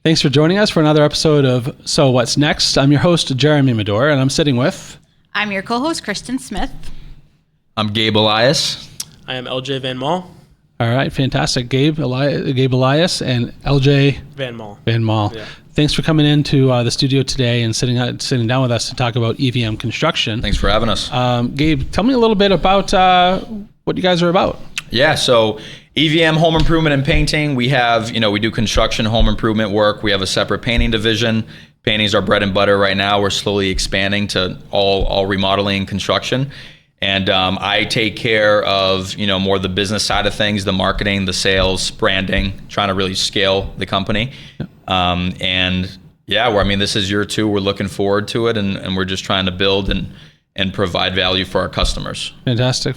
Thanks for joining us for another episode of So What's Next. I'm your host, Jeremy Medor, and I'm sitting with... I'm your co-host, Kristen Smith. I'm Gabe Elias. I am LJ Van Mall. All right, fantastic. Gabe Elias and LJ Van Mall. Yeah. Thanks for coming into the studio today and sitting down with us to talk about EVM construction. Thanks for having us. Gabe, tell me a little bit about what you guys are about. Yeah, so EVM Home Improvement and Painting. We have, we do construction home improvement work. We have a separate painting division. Painting's our bread and butter right now. We're slowly expanding to all remodeling and construction. And I take care of, more the business side of things, the marketing, the sales, branding, trying to really scale the company. This is year 2. We're looking forward to it, and we're just trying to build and provide value for our customers. Fantastic.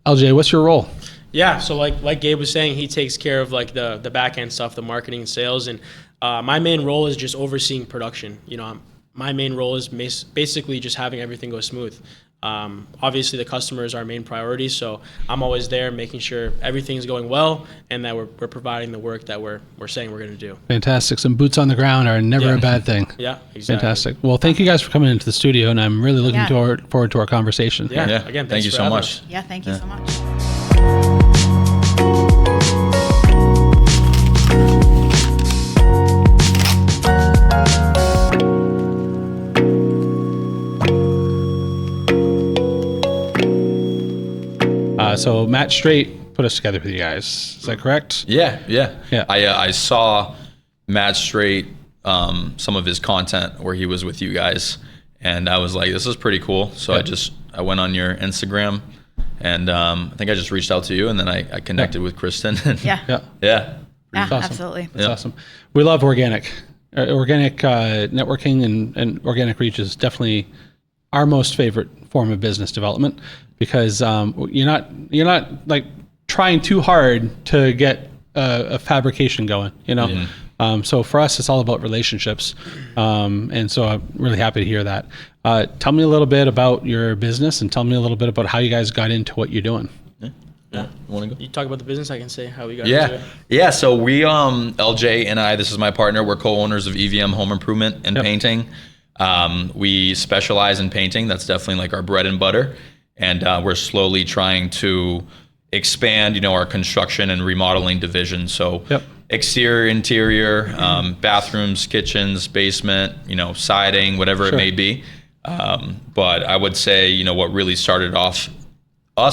LJ, what's your role? Yeah, so like Gabe was saying, he takes care of like the back end stuff, the marketing and sales, and my main role is just overseeing production. My main role is basically just having everything go smooth. Obviously the customer is our main priority, so I'm always there making sure everything's going well and that we're providing the work that we're saying we're going to do. Fantastic. Some boots on the ground are never a bad thing. Yeah, exactly. Fantastic. Well, thank you guys for coming into the studio, and I'm really looking forward to our conversation. Yeah. Again, thank you so much. Yeah, thank you so much. So Matt Straight put us together with you guys. Is that correct? Yeah. Yeah. I saw Matt Straight, some of his content where he was with you guys, and I was like, this is pretty cool. So I went on your Instagram, and I think I just reached out to you, and then I connected with Kristen. Yeah. Yeah. Awesome. Absolutely. That's awesome. We love organic. Organic networking and organic reach is definitely our most favorite form of business development, because you're not like trying too hard to get a fabrication going, So for us, it's all about relationships, and so I'm really happy to hear that. Tell me a little bit about your business, and tell me a little bit about how you guys got into what you're doing. Yeah. Want to go? You talk about the business, I can say how we got into it. Yeah. So we, LJ and I, this is my partner. We're co-owners of EVM Home Improvement and Painting. We specialize in painting. That's definitely like our bread and butter. And we're slowly trying to expand, our construction and remodeling division. So exterior, interior, bathrooms, kitchens, basement, siding, whatever it may be. But I would say, what really started us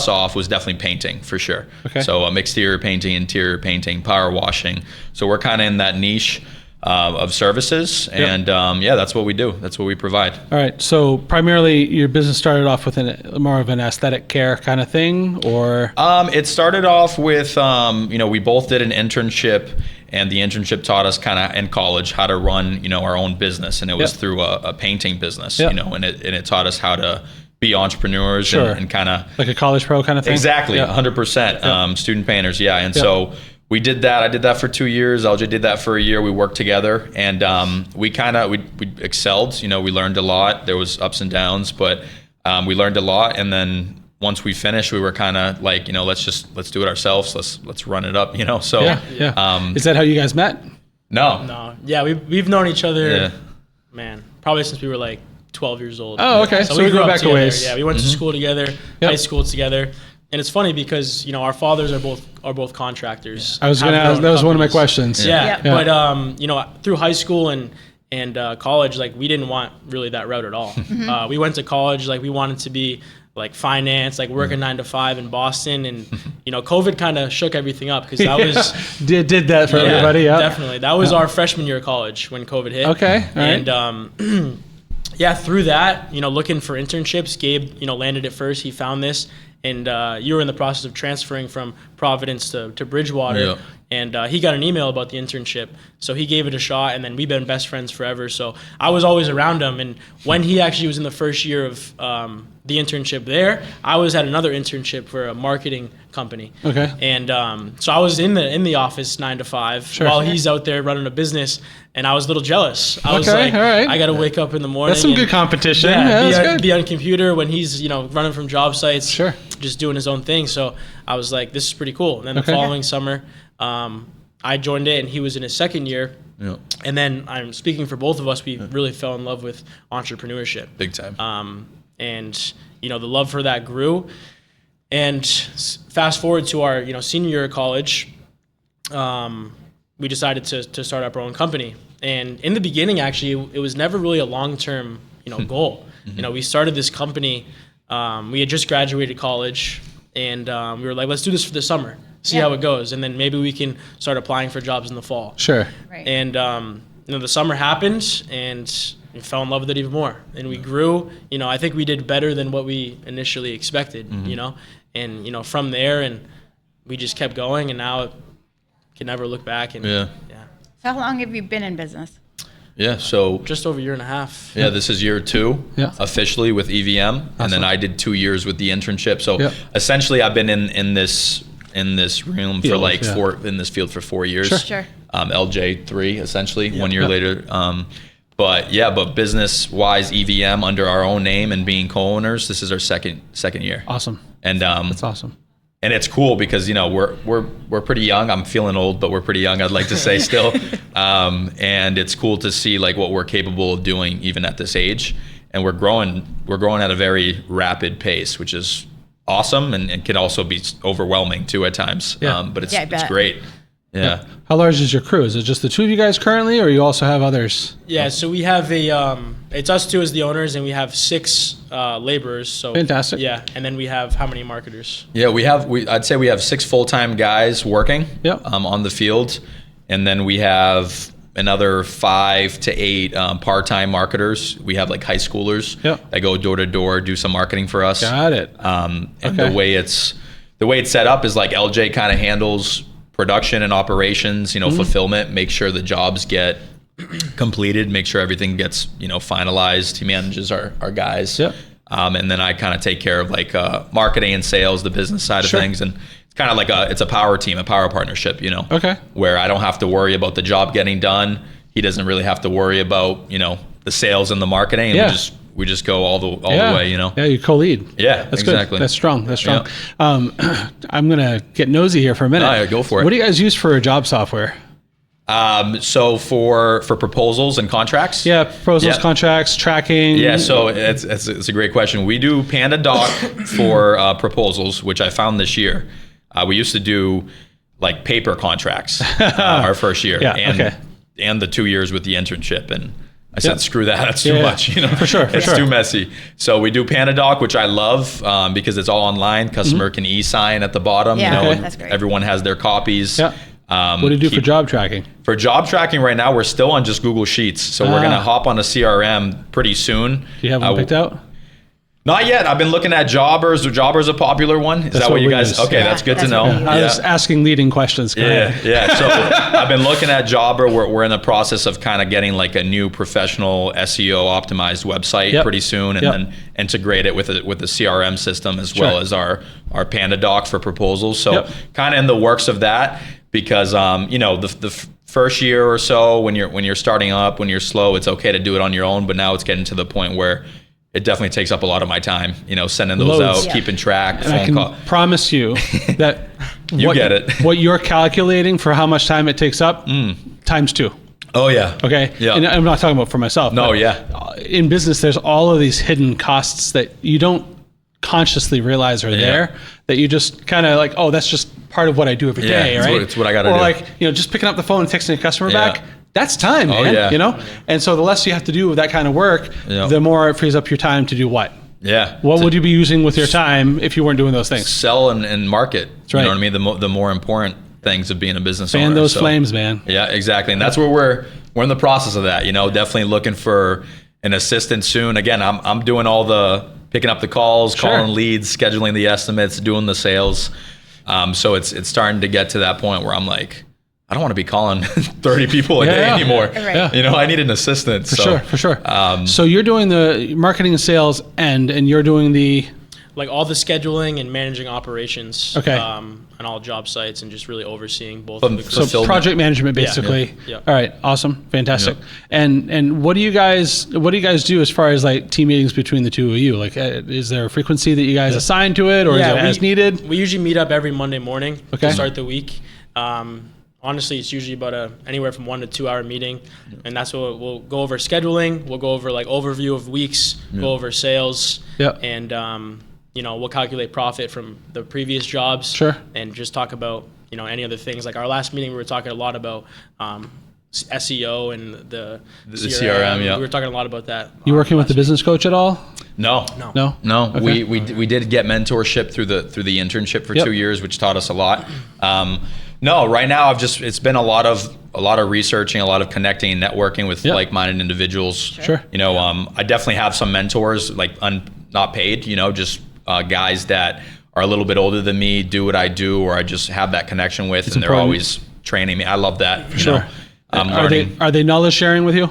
off was definitely painting, for sure. Okay. So exterior painting, interior painting, power washing. So we're kind of in that niche of services, and that's what we do. That's what we provide. All right. So primarily, your business started off with more of an aesthetic care kind of thing, or? It started off with, we both did an internship, and the internship taught us kind of in college how to run, our own business, and it was through a painting business, and it taught us how to be entrepreneurs and kind of like a college pro kind of thing. Exactly, 100%. Student painters, and so. We did that. I did that for 2 years. LJ did that for a year. We worked together, and we excelled. We learned a lot. There was ups and downs, but we learned a lot. And then once we finished, we were kind of like, let's do it ourselves. Let's run it up. So is that how you guys met? No. Yeah, we've known each other, probably since we were like 12 years old. Oh, okay. So we grew back a ways. Yeah, we went to school together, high school together. And it's funny because our fathers are both contractors. I was gonna ask, that was one of my questions. But through high school and college, like we didn't want really that route at all. We went to college like we wanted to be like finance, like working 9 to 5 in Boston, and COVID kind of shook everything up because that was did that for everybody. Yeah, definitely. That was our freshman year of college when COVID hit. Okay, all right. And through that, looking for internships, Gabe, landed it first. He found this. And you were in the process of transferring from Providence to Bridgewater. And he got an email about the internship. So he gave it a shot, and then we've been best friends forever. So I was always around him. And when he actually was in the first year of the internship there, I was at another internship for a marketing company. Okay. And so I was in the office 9 to 5 while he's out there running a business. And I was a little jealous. I was like, all right. I got to wake up in the morning. That's some good competition. Be on a computer when he's, running from job sites. Sure. Just doing his own thing. So I was like, this is pretty cool. And then the following summer, I joined it, and he was in his second year. Yeah. And then I'm speaking for both of us. We really fell in love with entrepreneurship. Big time. And the love for that grew. And fast forward to our senior year of college, we decided to start up our own company. And in the beginning, actually, it was never really a long-term goal. We started this company. We had just graduated college, and we were like, let's do this for the summer, see how it goes, and then maybe we can start applying for jobs in the fall. Sure. Right. And the summer happened, and we fell in love with it even more. And we grew. I think we did better than what we initially expected. And from there, and we just kept going, and now can never look back. And So how long have you been in business? Yeah, so just over a year and a half. yeah, this is year 2 officially with EVM, and then I did 2 years with the internship. So essentially, I've been in this room for like in this field for 4 years. Sure. LJ 3 essentially. 1 year later. But business wise, EVM under our own name and being co-owners, this is our second year. Awesome. And That's awesome. and it's cool because we're pretty young. I'm feeling old, but we're pretty young, I'd like to say still. And it's cool to see like what we're capable of doing even at this age. And we're growing at a very rapid pace, which is awesome and can also be overwhelming too at times. But it's great. Yeah. How large is your crew? Is it just the two of you guys currently, or you also have others? Yeah, so we have it's us two as the owners, and we have 6 laborers. So Fantastic. Yeah, and then we have how many marketers? Yeah, I'd say we have 6 full-time guys working on the field, and then we have another 5 to 8 part-time marketers. We have like high schoolers that go door to door, do some marketing for us. Got it. And the way it's set up is like LJ kind of handles production and operations, fulfillment, make sure the jobs get completed, make sure everything gets, finalized. He manages our guys. And then I kind of take care of like marketing and sales, the business side of things. And it's kind of like it's a power team, a power partnership, where I don't have to worry about the job getting done. He doesn't really have to worry about, the sales and the marketing. And we just go all the way, Yeah, you co-lead. Yeah, that's exactly. Good. That's strong. I'm gonna get nosy here for a minute. Yeah, go for it. What do you guys use for job software? So for proposals and contracts. Yeah, proposals, contracts, tracking. Yeah, so it's a great question. We do Panda Doc for proposals, which I found this year. We used to do like paper contracts our first year, and the 2 years with the internship, and I said, screw that. That's too much. For sure. It's too messy. So we do PandaDoc, which I love because it's all online. Customer can e-sign at the bottom. That's great. Everyone has their copies. Yeah. What do you do for job tracking? For job tracking right now, we're still on just Google Sheets. So we're going to hop on a CRM pretty soon. Do you have one picked out? Not yet. I've been looking at Jobbers. Jobber's a popular one. Is that what you guys? Okay, that's good to know. I was asking leading questions. Yeah. So I've been looking at Jobber. We're in the process of kind of getting like a new professional SEO optimized website pretty soon, and then integrate it with the CRM system as well as our PandaDoc for proposals. So kind of in the works of that, because the first year or so when you're starting up, when you're slow, it's okay to do it on your own. But now it's getting to the point where it definitely takes up a lot of my time, sending those out, keeping track, and I can promise you that what you're calculating for how much time it takes up, times 2. Oh, yeah. Okay? Yeah. And I'm not talking about for myself. No, in business, there's all of these hidden costs that you don't consciously realize are there, that you just kind of like, oh, that's just part of what I do every day, right? It's what I got to do. Or like, just picking up the phone and texting a customer back. That's time, man. And so the less you have to do with that kind of work, the more it frees up your time to do what? Yeah. What would you be using with your time if you weren't doing those things? Sell and market. That's right. You know what I mean? The more important things of being a business owner. Fan those flames, man. Yeah, exactly. And that's where we're in the process of that. Definitely looking for an assistant soon. Again, I'm doing all the picking up the calls, calling leads, scheduling the estimates, doing the sales. So it's starting to get to that point where I'm like, I don't want to be calling 30 people a day anymore. Right. I need an assistant. For sure. So you're doing the marketing and sales and you're doing the... Like all the scheduling and managing operations on all job sites, and just really overseeing both of the So project management, basically. Yeah. All right. Awesome. Fantastic. And what do you guys do as far as like team meetings between the two of you? Like, is there a frequency that you guys assign to it, or is it as needed? We usually meet up every Monday morning to start the week. honestly, it's usually about anywhere from 1 to 2 hour meeting, and that's what we'll go over scheduling. We'll go over like overview of weeks, go over sales, and we'll calculate profit from the previous jobs, and just talk about any other things. Like our last meeting, we were talking a lot about SEO and the CRM. Yeah, we were talking a lot about that. You working with the business coach at all? No. Okay. We did get mentorship through the internship for 2 years, which taught us a lot. No, right now it's been a lot of researching, a lot of connecting and networking with like-minded individuals. Sure. I definitely have some mentors, like not paid, just guys that are a little bit older than me, do what I do, or I just have that connection with, and they're always training me. I love that. Sure. Are they knowledge sharing with you?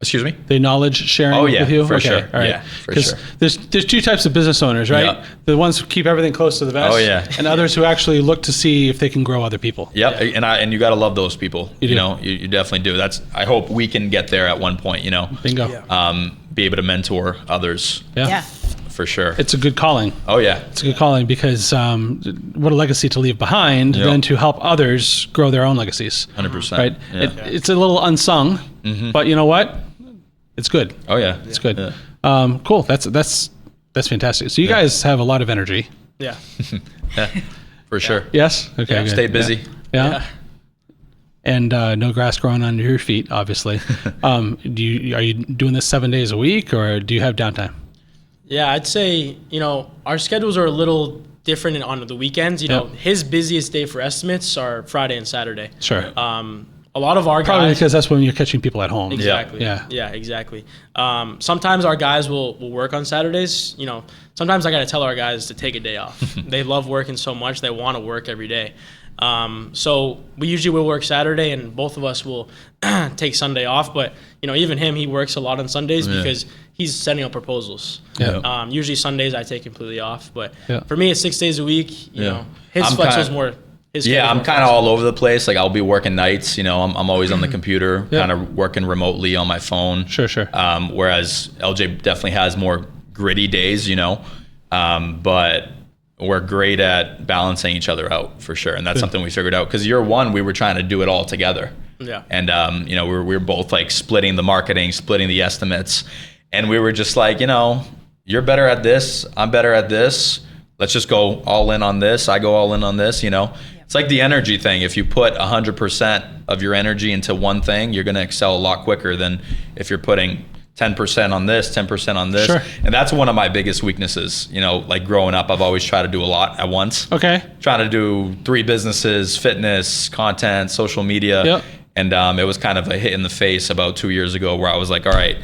Excuse me? They knowledge sharing with you? For sure. All right. Yeah, for sure. There's two types of business owners, right? Yeah. The ones who keep everything close to the vest. Oh, yeah. And others who actually look to see if they can grow other people. Yep. And you got to love those people. You do. You definitely do. I hope we can get there at one point, Bingo. be able to mentor others. Yeah. For sure. It's a good calling. Oh, yeah. It's a good calling because what a legacy to leave behind than to help others grow their own legacies. 100%. Right? Yeah. It's a little unsung, but you know what? It's good. Oh, yeah. It's good. Yeah. Cool. That's fantastic. So you guys have a lot of energy. Yeah. Yeah. For sure. Yes? Okay. Good. Stay busy. Yeah. And no grass growing under your feet, obviously. Are you doing this 7 days a week, or do you have downtime? Yeah, I'd say, our schedules are a little different on the weekends. His busiest day for estimates are Friday and Saturday. Sure. A lot of our Probably guys, because that's when you're catching people at home. Exactly. Yeah. Exactly. Sometimes our guys will work on Saturdays. Sometimes I got to tell our guys to take a day off. They love working so much, they want to work every day. So we usually will work Saturday, and both of us will take Sunday off. But even him, he works a lot on Sundays because he's sending out proposals. Yeah. Usually Sundays I take completely off, but for me it's 6 days a week. His I'm flex was more. I'm kind of all over the place. Like I'll be working nights. I'm always on the computer, kind of working remotely on my phone. Sure. Whereas LJ definitely has more gritty days. But we're great at balancing each other out for sure, and that's something we figured out. Because year one, we were trying to do it all together. Yeah. And we were both like splitting the marketing, splitting the estimates, and we were just like, you're better at this, I'm better at this. Let's just go all in on this. I go all in on this. It's like the energy thing. If you put 100% of your energy into one thing, you're going to excel a lot quicker than if you're putting 10% on this, 10% on this. Sure. And that's one of my biggest weaknesses. Like growing up, I've always tried to do a lot at once. Okay. Trying to do 3 businesses, fitness, content, social media. Yep. And it was kind of a hit in the face about 2 years ago where I was like, all right,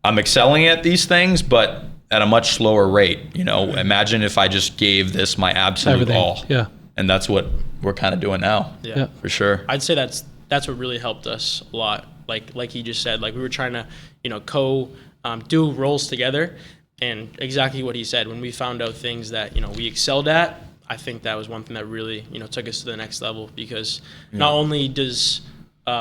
I'm excelling at these things, but at a much slower rate. Imagine if I just gave this my absolute Everything. all. Yeah. And that's what we're kind of doing now. Yeah. For sure. I'd say that's what really helped us a lot. Like he just said, like we were trying to, do roles together, and exactly what he said. When we found out things that we excelled at, I think that was one thing that really took us to the next level, because not only does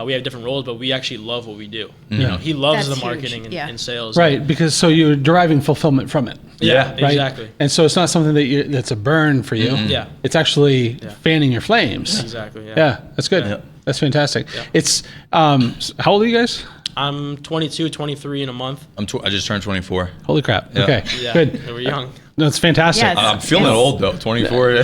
we have different roles, but we actually love what we do. He loves That's the marketing huge. and sales. Right, because so you're deriving fulfillment from it. Yeah. Right? Exactly. And so it's not something that's a burn for you. Yeah. It's actually fanning your flames. Exactly. Yeah, that's good. Yeah. That's fantastic. Yeah. It's how old are you guys? I'm 22, 23 in a month. I just turned 24. Holy crap. Yeah. Okay. Yeah. Good. And we're young. No, it's fantastic. Yes. I'm feeling old though. 24. Wow.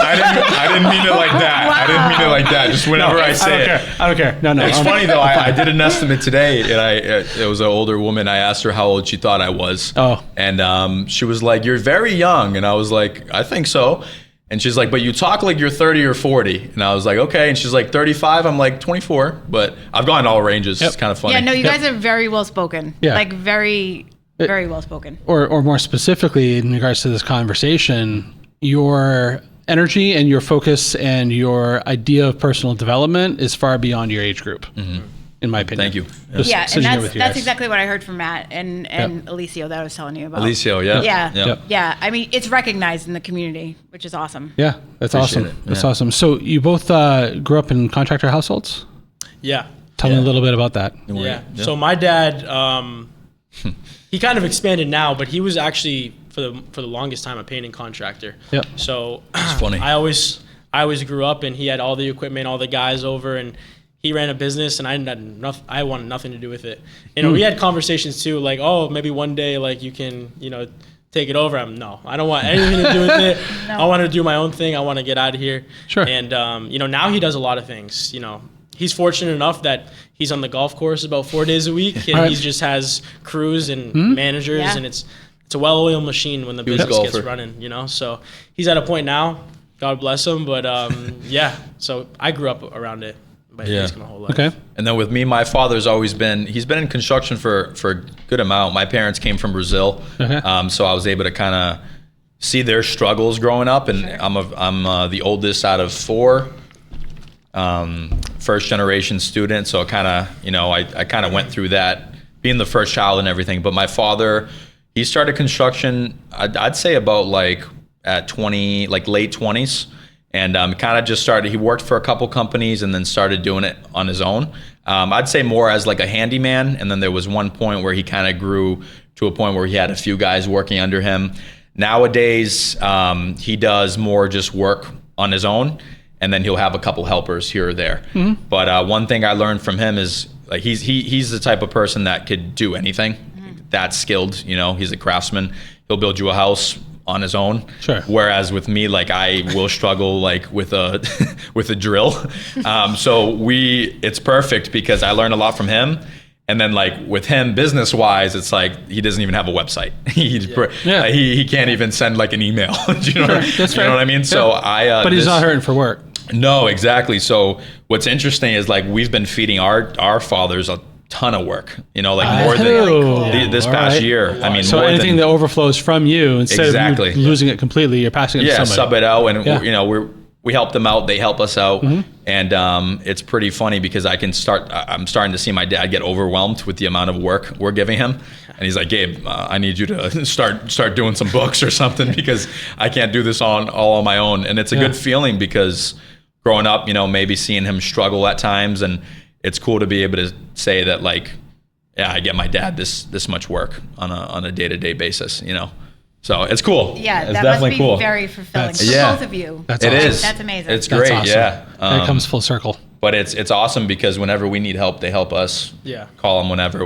I didn't mean it like that. Wow. I didn't mean it like that. Just whenever I say it. I don't care. No. It's funny though. I did an estimate today, and it was an older woman. I asked her how old she thought I was. Oh. And she was like, "You're very young," and I was like, "I think so." And she's like, "But you talk like you're 30 or 40." And I was like, "Okay." And she's like, 35. I'm like, 24. But I've gone all ranges. Yep. It's kind of funny. Yeah, no, you guys are very well spoken. Yeah. Like very, very well spoken. Or more specifically, in regards to this conversation, your energy and your focus and your idea of personal development is far beyond your age group, in my opinion. Thank you. Just Yeah, and sitting here with that's you that's guys. exactly what I heard from Matt and Alicio that I was telling you about. Alicio, yeah. Yeah. Yeah. Yep. Yeah, I mean, it's recognized in the community, which is awesome. Yeah, that's Appreciate awesome. it. That's Yeah. awesome. So you both grew up in contractor households? Yeah. Tell me a little bit about that. Yeah. So my dad, he kind of expanded now, but he was actually for the longest time a painting contractor. Yep. So It's funny. I always grew up, and he had all the equipment, all the guys over, and he ran a business, and I wanted nothing to do with it. You know, we had conversations too, like, oh, maybe one day, like, you can, you know, take it over. No, I don't want anything to do with it. No. I want to do my own thing. I want to get out of here. Sure. And, you know, now he does a lot of things. You know, he's fortunate enough that he's on the golf course about 4 days a week, and he just has crews and managers, Yeah. and it's a well-oiled machine when the business gets golfer. running, you know? So he's at a point now, God bless him. But, yeah, so I grew up around it. Yeah. My whole life. Okay. And then with me, my father's always been, he's been in construction for a good amount. My parents came from Brazil. Okay. So I was able to kind of see their struggles growing up. And I'm the oldest out of 4, first generation student. So kind of, you know, I kind of went through that, being the first child and everything. But my father, he started construction, I'd say about like at 20, like late 20s. And kind of just started, he worked for a couple companies and then started doing it on his own. I'd say more as like a handyman. And then there was one point where he kind of grew to a point where he had a few guys working under him. Nowadays, he does more just work on his own, and then he'll have a couple helpers here or there. Mm-hmm. But one thing I learned from him is like he's the type of person that could do anything. That's skilled, you know, he's a craftsman. He'll build you a house on his own. Sure. Whereas with me, like I will struggle like with a with a drill. So it's perfect because I learned a lot from him. And then like with him business wise, it's like he doesn't even have a website. He can't even send like an email. Do you know, That's you know what I mean? Yeah. So but he's not hurting for work. No, exactly. So what's interesting is like we've been feeding our fathers a ton of work, you know, like more than this past year. I mean, so anything that overflows from you, instead of you losing it completely, you're passing it to somebody. Sub it out, and you know we help them out, they help us out, and it's pretty funny because I'm starting to see my dad get overwhelmed with the amount of work we're giving him, and he's like, Gabe, I need you to start doing some books or something because I can't do this all on my own. And it's a good feeling because growing up, you know, maybe seeing him struggle at times, and it's cool to be able to say that, like, yeah, I get my dad this much work on a day-to-day basis, you know. So it's cool. Yeah, it's that definitely must be cool. very fulfilling for both of you. That's it awesome. is. That's amazing. It's great. That's awesome. Yeah. It comes full circle. But it's awesome because whenever we need help, they help us. Yeah. Call them whenever.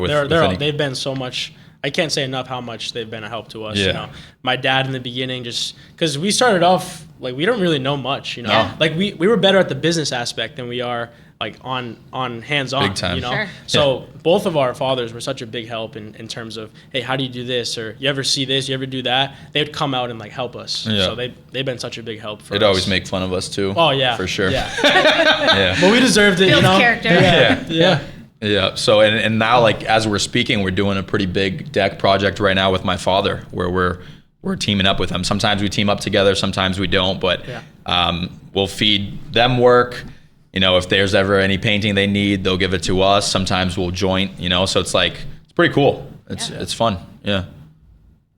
They've been so much. I can't say enough how much they've been a help to us. Yeah. You know, my dad in the beginning, just because we started off like we don't really know much. You know, like we were better at the business aspect than we are like on hands-on. Big time. You know, Sure. so both of our fathers were such a big help in terms of, hey, how do you do this, or you ever see this, you ever do that? They would come out and like help us. Yeah. So they've been such a big help for us. They'd always make fun of us too. Oh yeah, for sure. Yeah, Yeah. but we deserved it. Builds You know, character. Yeah. Yeah. So and now, like, as we're speaking, we're doing a pretty big deck project right now with my father, where we're teaming up with him. Sometimes we team up together, sometimes we don't. But we'll feed them work. You know, if there's ever any painting they need, they'll give it to us. Sometimes we'll joint. You know, so it's like it's pretty cool. It's fun. Yeah.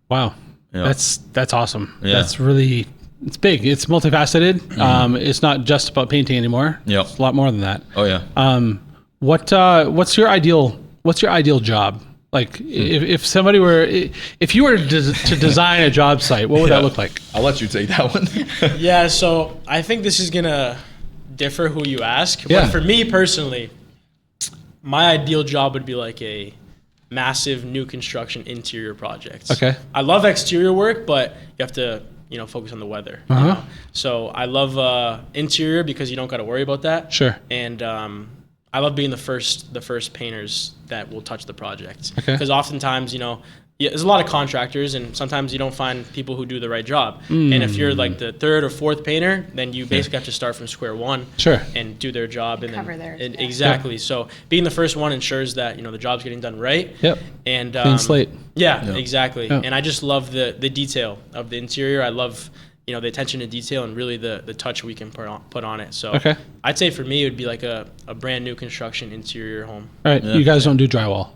Wow. Yeah. That's awesome. Yeah. That's really, it's big. It's multifaceted. It's not just about painting anymore. Yep. It's a lot more than that. Oh yeah. What's your ideal job? Like if somebody if you were to design a job site, what would that look like? I'll let you take that one. Yeah, so I think this is gonna differ who you ask. Yeah. But for me personally, my ideal job would be like a massive new construction interior project. Okay. I love exterior work, but you have to, you know, focus on the weather. You know? So I love interior because you don't got to worry about that. Sure. And I love being the first painters that will touch the project. Okay. Because oftentimes, you know, there's a lot of contractors, and sometimes you don't find people who do the right job. And if you're like the third or fourth painter, then you basically have to start from square one. Sure. And do their job and Cover then theirs, and yeah. exactly. So being the first one ensures that, you know, the job's getting done right. Yep. And Clean slate. Yeah, exactly. Yeah. And I just love the detail of the interior. I love, you know, the attention to detail and really the touch we can put on it. So Okay. I'd say for me it would be like a brand new construction interior home. All right. You guys don't do drywall.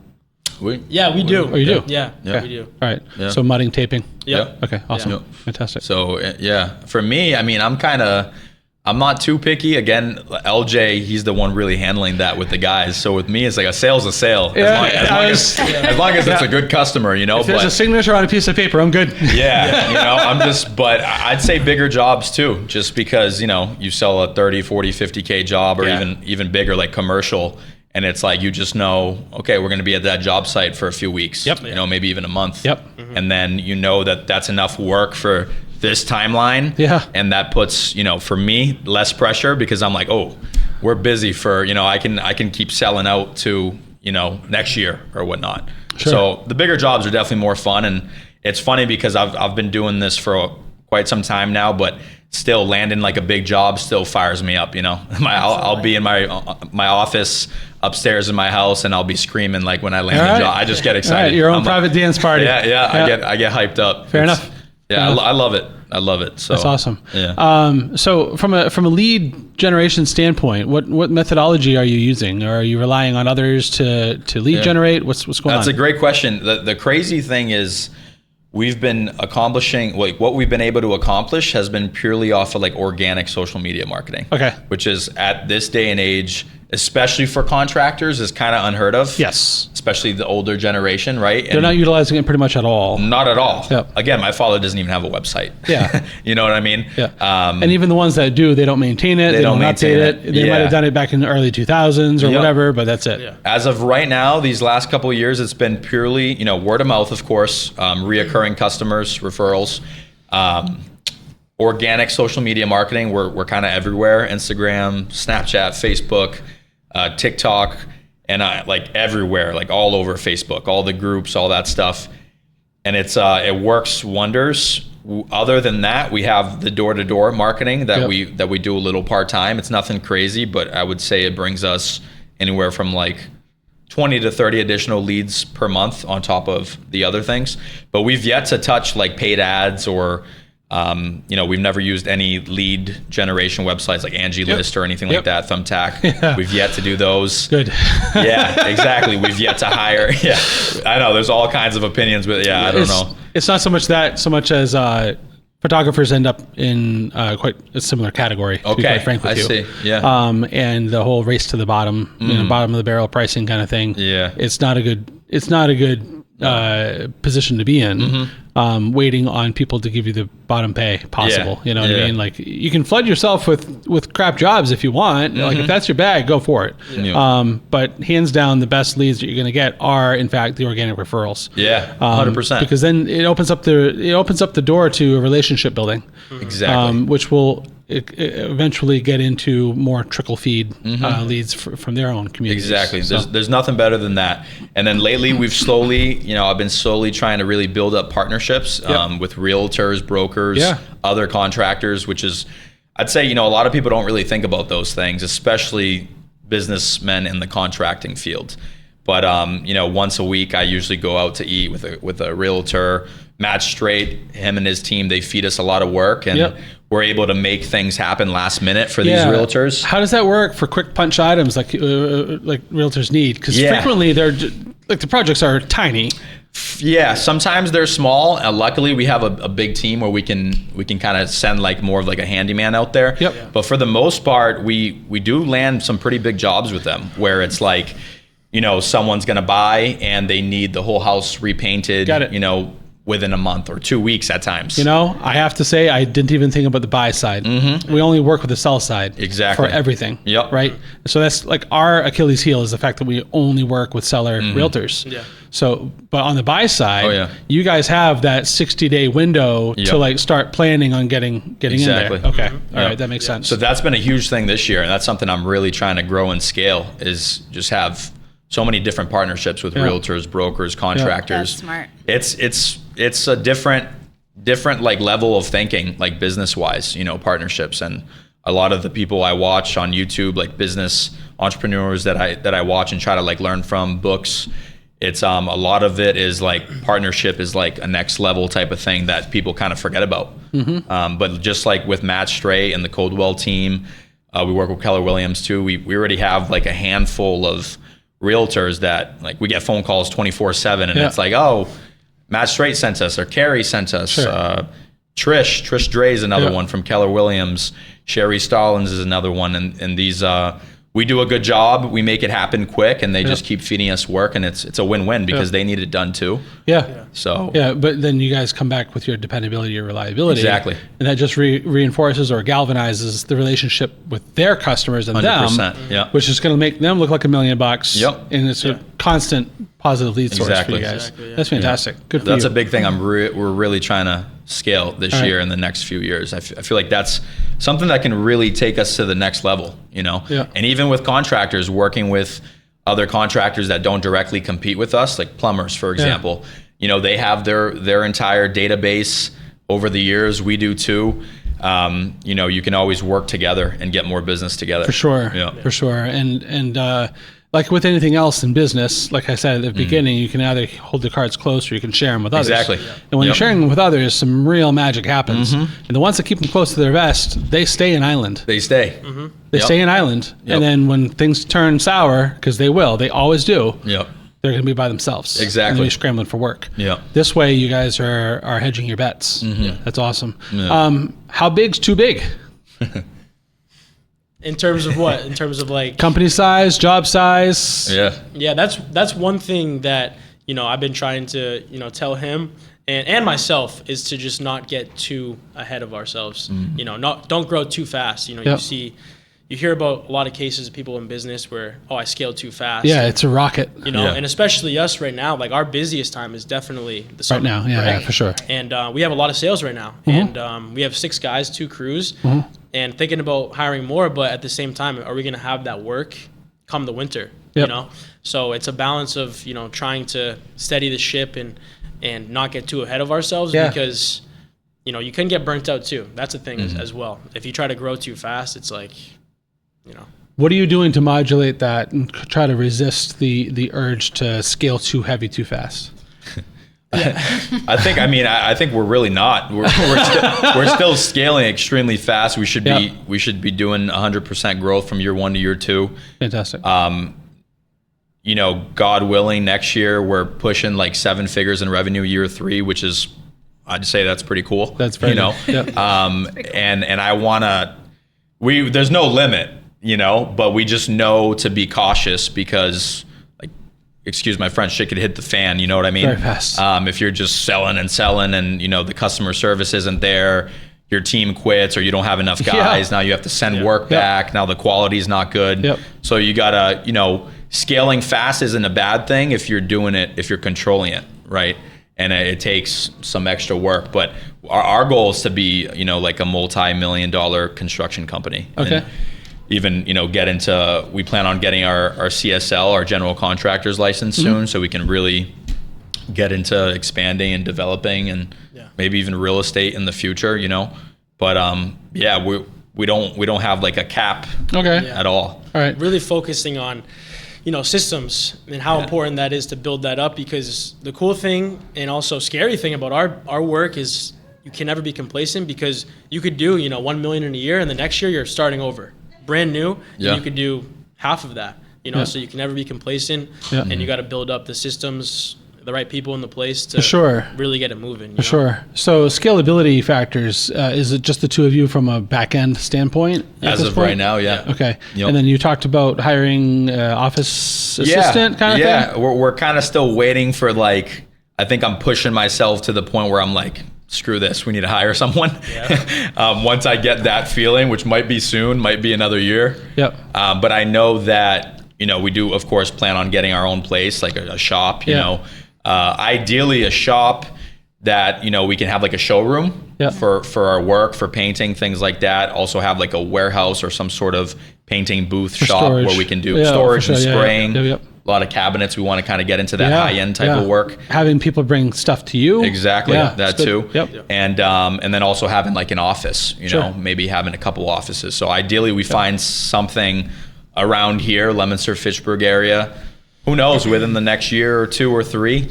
Yeah, we do. Oh, you do? Yeah, Yeah. we do. All right. Yeah. So mudding, taping. Yep. Okay. Awesome. Yeah. Fantastic. So yeah, for me, I mean, I'm kind of I'm not too picky. Again, LJ, he's the one really handling that with the guys. So with me, it's like a sale's a sale. As long as it's a good customer, you know. If there's a signature on a piece of paper, I'm good. Yeah, you know, but I'd say bigger jobs too, just because, you know, you sell a 30, 40, 50K job or even bigger, like commercial. And it's like, you just know, okay, we're going to be at that job site for a few weeks, you know, maybe even a month. And then you know that that's enough work for this timeline. And that puts, you know, for me, less pressure because I'm like, oh, we're busy for, you know, I can keep selling out to, you know, next year or whatnot. So the bigger jobs are definitely more fun. And it's funny because I've been doing this for quite some time now, but still landing like a big job still fires me up, you know. I'll be in my office upstairs in my house and I'll be screaming like when I land a job. I just get excited. Your own private dance party. I get hyped up. Fair enough. Yeah, I love it. I love it. So that's awesome. Yeah. So from a lead generation standpoint, what methodology are you using? Or are you relying on others to lead generate? What's going on? That's a great question. The crazy thing is we've been accomplishing, like what we've been able to accomplish has been purely off of like organic social media marketing. Okay. Which is at this day and age, especially for contractors, is kind of unheard of. Yes. Especially the older generation, right? They're not utilizing it pretty much at all. Not at all. Yep. Again, my father doesn't even have a website. Yeah. You know what I mean? Yeah. And even the ones that do, they don't maintain it. They don't update it. They might have done it back in the early 2000s or whatever, but that's it. Yeah. As of right now, these last couple of years, it's been purely, you know, word of mouth, of course, reoccurring customers, referrals, organic social media marketing. We're kind of everywhere: Instagram, Snapchat, Facebook, TikTok, and like everywhere, like all over Facebook, all the groups, all that stuff. And it works wonders. Other than that, we have the door-to-door marketing that we do a little part-time. It's nothing crazy, but I would say it brings us anywhere from like 20 to 30 additional leads per month on top of the other things. But we've yet to touch like paid ads or you know, we've never used any lead generation websites like Angie List or anything like that, Thumbtack. We've yet to do those. Good. Yeah, exactly. We've yet to hire. Yeah, I know there's all kinds of opinions, but I don't know. It's not so much as photographers end up in quite a similar category, to be quite frank with you. I see. Yeah. And the whole race to the bottom, you know, bottom of the barrel pricing kind of thing. Yeah. It's not a good position to be in, waiting on people to give you the bottom pay possible. You know what I mean? Like, you can flood yourself with crap jobs if you want. Like, if that's your bag, go for it. But hands down, the best leads that you're going to get are, in fact, the organic referrals. Yeah, 100%. Because then it opens up the door to a relationship building. Exactly. Which will eventually get into more trickle feed leads from their own communities. Exactly. So. There's nothing better than that. And then lately we've slowly, you know, I've been slowly trying to really build up partnerships with realtors, brokers, other contractors, which is, I'd say, you know, a lot of people don't really think about those things, especially businessmen in the contracting field. But you know, once a week I usually go out to eat with a realtor. Matt Straight, him and his team, they feed us a lot of work, and we're able to make things happen last minute for these realtors. How does that work for quick punch items like realtors need? Because frequently they're like, the projects are tiny. Yeah, sometimes they're small. Luckily, we have a big team where we can kind of send like more of like a handyman out there. But for the most part, we do land some pretty big jobs with them where it's like, you know, someone's gonna buy and they need the whole house repainted. Got it. You know, within a month or 2 weeks at times. You know, I have to say, I didn't even think about the buy side. We only work with the sell side for everything. Right? So that's like our Achilles heel, is the fact that we only work with seller realtors. So, but on the buy side, you guys have that 60-day window to like start planning on getting in there. Okay. All right. That makes sense. So that's been a huge thing this year. And that's something I'm really trying to grow and scale, is just have so many different partnerships with realtors, brokers, contractors. That's smart. It's a different like level of thinking, like business wise, you know, partnerships. And a lot of the people I watch on YouTube, like business entrepreneurs that I watch and try to like learn from, books, it's a lot of it is like partnership is like a next level type of thing that people kind of forget about. But just like with Matt Stray and the Coldwell team, we work with Keller Williams too. We already have like a handful of realtors that like we get phone calls 24/7, and it's like, oh, Matt Straight sent us, or Carrie sent us. Trish Dre is another Yeah. one from Keller Williams. Sherry Stallings is another one, and these we do a good job. We make it happen quick, and they just keep feeding us work, and it's a win-win because they need it done too. Yeah. So But then you guys come back with your dependability, your reliability. Exactly. And that just reinforces or galvanizes the relationship with their customers and 100%, them, yeah. which is going to make them look like $1 million. Yep. And it's a constant positive lead source Exactly. for you guys. Exactly, yeah. That's fantastic. Good for that's you. a big thing. We're really trying to scale this All right. year and the next few years. I feel like that's something that can really take us to the next level, Yeah. And even with contractors, working with other contractors that don't directly compete with us, like plumbers, for example, they have their entire database over the years. We do too. You can always work together and get more business together. For sure. Yeah. For sure. And like with anything else in business, like I said at the beginning, you can either hold the cards close or you can share them with others. Exactly. And when you're Yep. sharing them with others, some real magic happens. And the ones that keep them close to their vest, they stay in island. They stay. They Yep. stay in island. Yep. And then when things turn sour, because they will, they always do, Yep. they're going to be by themselves. Exactly. And they'll be scrambling for work. Yep. This way, you guys are hedging your bets. That's awesome. Yeah. How big's too big? In terms of what? In terms of like Company size, job size? Yeah. Yeah, that's one thing that I've been trying to tell him and myself is to just not get too ahead of ourselves. Don't grow too fast. You hear about a lot of cases of people in business where I scaled too fast. Yeah, it's a rocket. Yeah. And especially us right now, like our busiest time is definitely the summer. Right now, yeah, for sure. And we have a lot of sales right now, and we have 6 guys, 2 crews, and thinking about hiring more. But at the same time, are we going to have that work come the winter? Yep. So it's a balance of trying to steady the ship and not get too ahead of ourselves because you can get burnt out too. That's the thing as well. If you try to grow too fast, it's like What are you doing to modulate that and try to resist the urge to scale too heavy too fast? I think we're really not. We're still scaling extremely fast. We should be doing 100% growth from year 1 to year 2. Fantastic. God willing, next year we're pushing like 7 figures in revenue year 3, which is, I'd say that's pretty cool. That's very cool. Yep. And I wanna. There's no limit, but we just know to be cautious because, like, excuse my French, shit could hit the fan. You know what I mean? Very fast. If you're just selling and the customer service isn't there, your team quits or you don't have enough guys. Now you have to send work back. Now the quality's not good. Yep. So you gotta, scaling fast isn't a bad thing if you're doing it, if you're controlling it, right? And it takes some extra work, but our goal is to be, like a multi-million-dollar construction company. Okay. And even, we plan on getting our CSL, our general contractor's license soon, so we can really get into expanding and developing and maybe even real estate in the future, But we don't have like a cap at all. All right. really focusing on systems and how important that is to build that up, because the cool thing and also scary thing about our work is you can never be complacent, because you could do 1 million in a year and the next year you're starting over brand new and you could do half of that, so you can never be complacent and you got to build up the systems, the right people in the place to really get it moving. Sure. So scalability factors, is it just the two of you from a back end standpoint? As of right now, yeah. Okay. Yep. And then you talked about hiring office assistant kind of thing? Yeah, we're kind of still waiting for, like, I think I'm pushing myself to the point where I'm like, screw this, we need to hire someone. Once I get that feeling, which might be soon, might be another year. Yep. But I know that, we do, of course, plan on getting our own place, like a shop, ideally a shop that, we can have like a showroom for our work, for painting, things like that. Also have like a warehouse or some sort of painting booth shop storage. where we can do storage and spraying. Yep. A lot of cabinets. We want to kind of get into that high-end type of work. Having people bring stuff to you. Exactly, that too. Yep. And then also having like an office, maybe having a couple offices. So ideally we find something around here, Leominster, Fitchburg area. Who knows, within the next year or 2 or 3,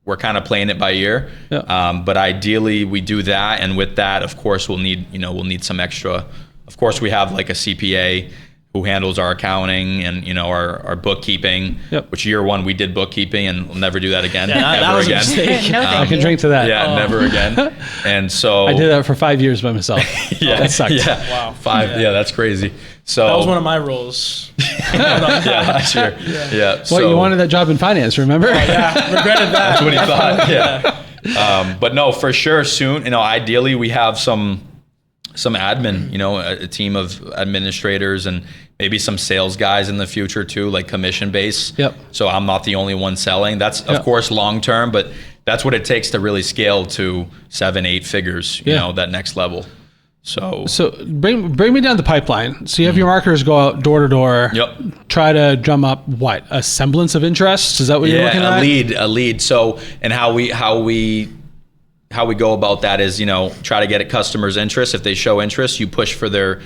we're kind of playing it by ear. But ideally we do that. And with that, of course, we'll need some extra. Of course, we have like a CPA who handles our accounting and our bookkeeping. Yep. Which year one we did bookkeeping, and we'll never do that again. that was a mistake. No, I thank can you. drink to that. Yeah, never again. And so I did that for 5 years by myself. That sucked. Yeah, Wow. 5. Yeah, that's crazy. So That was one of my roles. yeah, last year. Yeah. Well, so, you wanted that job in finance, remember? Yeah, regretted that. That's what he thought. Yeah. But no, for sure. Soon, ideally, we have some admin. A team of administrators and maybe some sales guys in the future too, like commission base. Yep. So I'm not the only one selling. That's of Yep. course long term, but that's what it takes to really scale to 7-8 figures. Yeah. That next level. So bring me down the pipeline. So you have your marketers go out door to door. Yep. Try to drum up a semblance of interest. Is that what you're looking at? a lead. So, and how we go about that is, try to get a customer's interest. If they show interest, you push for their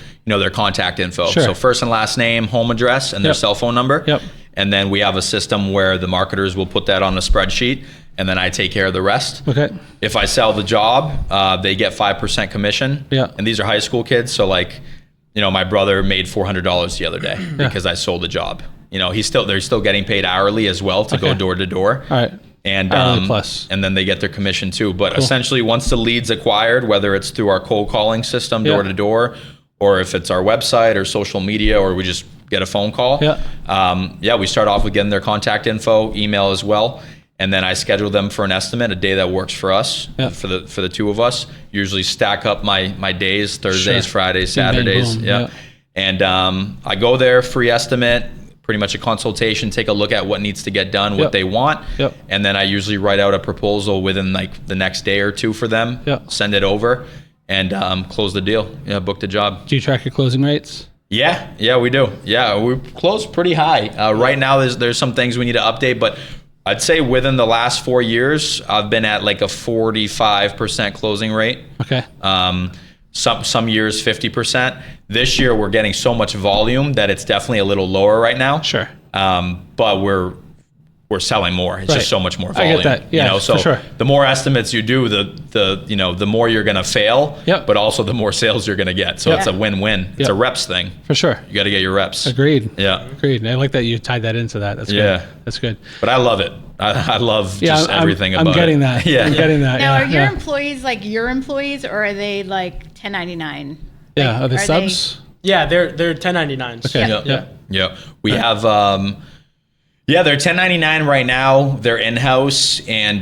contact info. Sure. So first and last name, home address, and their Yep. cell phone number. Yep. And then we have a system where the marketers will put that on a spreadsheet, and then I take care of the rest. Okay. If I sell the job, they get 5% commission. Yeah. And these are high school kids. So my brother made $400 the other day because I sold the job. They're still getting paid hourly as well to go Okay. door to door. All right. And Hourly plus. and then they get their commission too. But essentially, once the lead's acquired, whether it's through our cold calling system door to door, or if it's our website or social media, or we just get a phone call, we start off with getting their contact info, email as well, and then I schedule them for an estimate, a day that works for us, for the two of us. Usually stack up my days, Thursdays, Sure. Fridays, Bing, bang, Saturdays, boom. yeah. And I go there, free estimate, pretty much a consultation, take a look at what needs to get done, what Yep. they want. Yep. And then I usually write out a proposal within the next day or two for them, Yep. send it over, and close the deal, book the job. Do you track your closing rates? Yeah, we do. Yeah, we close pretty high. Right now, there's some things we need to update, but I'd say within the last 4 years, I've been at like a 45% closing rate. Okay. Some years 50%. This year we're getting so much volume that it's definitely a little lower right now. Sure. But we're selling more. It's Right. just so much more I volume. get that. Yeah, so for sure. the more estimates you do, the more you're gonna fail. Yep. But also the more sales you're gonna get. So it's a win-win. It's Yep. a reps thing. For sure. You got to get your reps. Agreed. Yeah. Agreed. I like that you tied that into that. That's good. Yeah. That's good. But I love it. I love just everything about it. I'm getting that. Yeah. I'm getting that. Now, yeah. are your yeah. employees like your employees, or are they like 1099? Yeah. Are they are subs? Yeah, they're 1099s. Okay. Yeah. Yeah. We have they're 1099 right now. They're in-house, and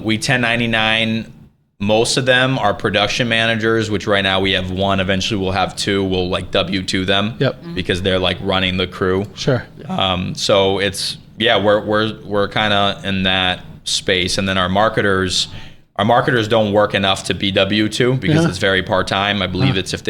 we 1099. Most of them are production managers, which right now we have one. Eventually we'll have two. We'll like W2 them. Yep. Because they're like running the crew. Sure. So it's we're kind of in that space, and then our marketers don't work enough to be W2 because it's very part time. I believe it's if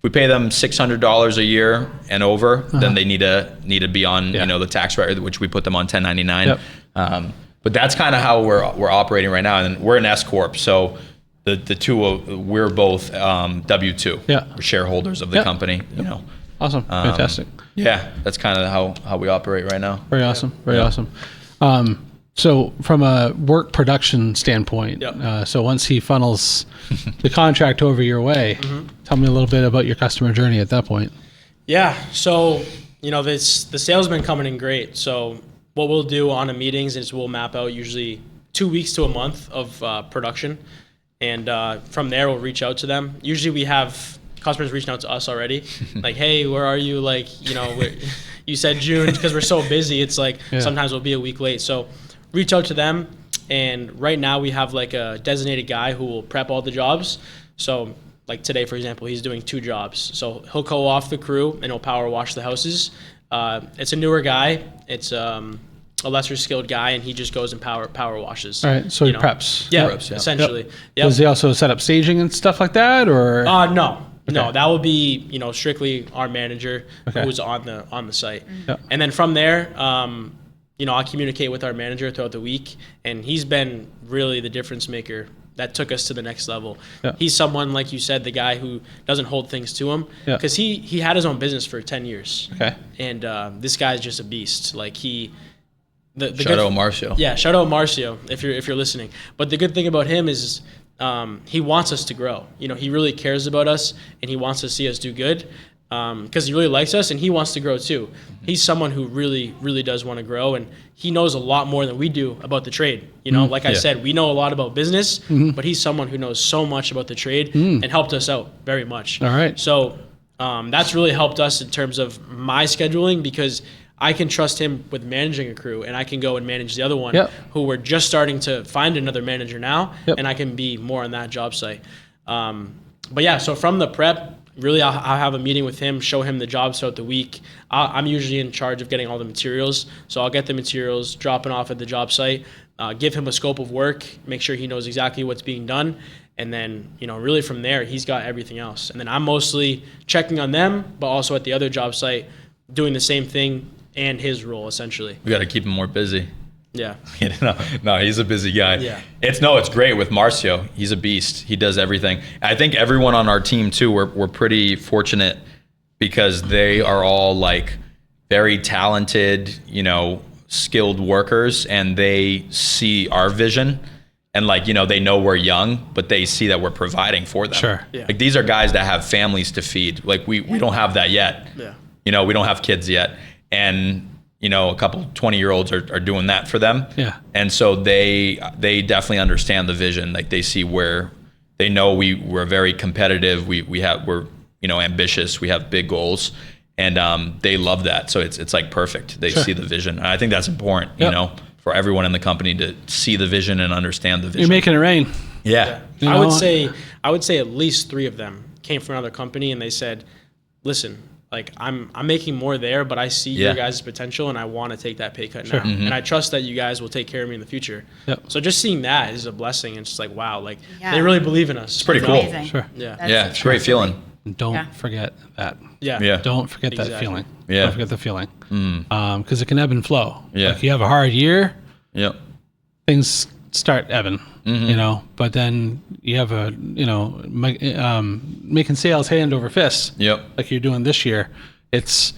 we pay them $600 a year and over, then they need to be on the tax rate, which we put them on 1099. Yep. But that's kind of how we're operating right now, and we're an S corp, so the two we're both W2. Yeah. We're shareholders of the company. Awesome. Fantastic. Yeah, that's kind of how we operate right now. Very awesome. Very awesome. So from a work production standpoint, so once he funnels the contract over your way, tell me a little bit about your customer journey at that point. Yeah. So, the sales been coming in great. So what we'll do on the meetings is we'll map out usually 2 weeks to a month of production. And from there, we'll reach out to them. Usually we have customers reaching out to us already. Like, hey, where are you? Like, you said June because we're so busy. It's like sometimes we'll be a week late. So reach out to them. And right now we have like a designated guy who will prep all the jobs. So like today, for example, he's doing 2 jobs. So he'll go off the crew and he'll power wash the houses. It's a newer guy. It's a lesser skilled guy, and he just goes and power washes. All right. So he preps. Yeah, Preps, yeah. essentially. Yep. Yep. Does he also set up staging and stuff like that, or? No, that will be strictly our manager who's on the site. Yep. And then from there, I'll communicate with our manager throughout the week, and he's been really the difference maker that took us to the next level. Yeah. He's someone, like you said, the guy who doesn't hold things to him, because he had his own business for 10 years. Okay. And this guy's just a beast. Like Shout out Marcio. Yeah, shout out Marcio if you're listening. But the good thing about him is he wants us to grow. He really cares about us, and he wants to see us do good. because he really likes us and he wants to grow too. He's someone who really, really does want to grow, and he knows a lot more than we do about the trade. You know, like I said, we know a lot about business, but he's someone who knows so much about the trade and helped us out very much. All right. So that's really helped us in terms of my scheduling, because I can trust him with managing a crew, and I can go and manage the other one who we're just starting to find another manager now, and I can be more on that job site. But yeah, so from the prep, really I'll have a meeting with him, show him the jobs throughout the week. I'm usually in charge of getting all the materials, so I'll get the materials, drop it off at the job site, give him a scope of work, make sure he knows exactly what's being done, and then, you know, really from there, he's got everything else. And then I'm mostly checking on them, but also at the other job site, doing the same thing and his role, essentially. We got to keep him more busy. Yeah. No, he's a busy guy. Yeah. It's great with Marcio. He's a beast. He does everything. I think everyone on our team too, we're pretty fortunate because they are all like very talented, you know, skilled workers, and they see our vision. And like, you know, they know we're young, but they see that we're providing for them. Sure. Yeah. Like these are guys that have families to feed. Like we don't have that yet. Yeah. You know, we don't have kids yet. And, you know, a couple 20-year-olds are doing that for them. Yeah. And so they definitely understand the vision. Like they see where they know we're very competitive. We're, you know, ambitious. We have big goals, and they love that. So it's like perfect. They see the vision. And I think that's important, you know, for everyone in the company to see the vision and understand the vision. You're making it rain. Yeah. You I know? would say at least 3 of them came from another company, and they said, listen, like I'm making more there, but I see your guys' potential, and I want to take that pay cut now. And I trust that you guys will take care of me in the future. Yep. So just seeing that is a blessing. And it's just like, wow, like they really believe in us. It's pretty cool. Amazing. Sure. Yeah. That's It's a great feeling. Don't forget that. Yeah. Yeah. Don't forget that Exactly. feeling. Yeah. Don't forget the feeling. Because it can ebb and flow. Yeah. Like you have a hard year, Yep. things start ebbing, you know, but then you have a, you know, making sales hand over fist. Yep. Like you're doing this year. It's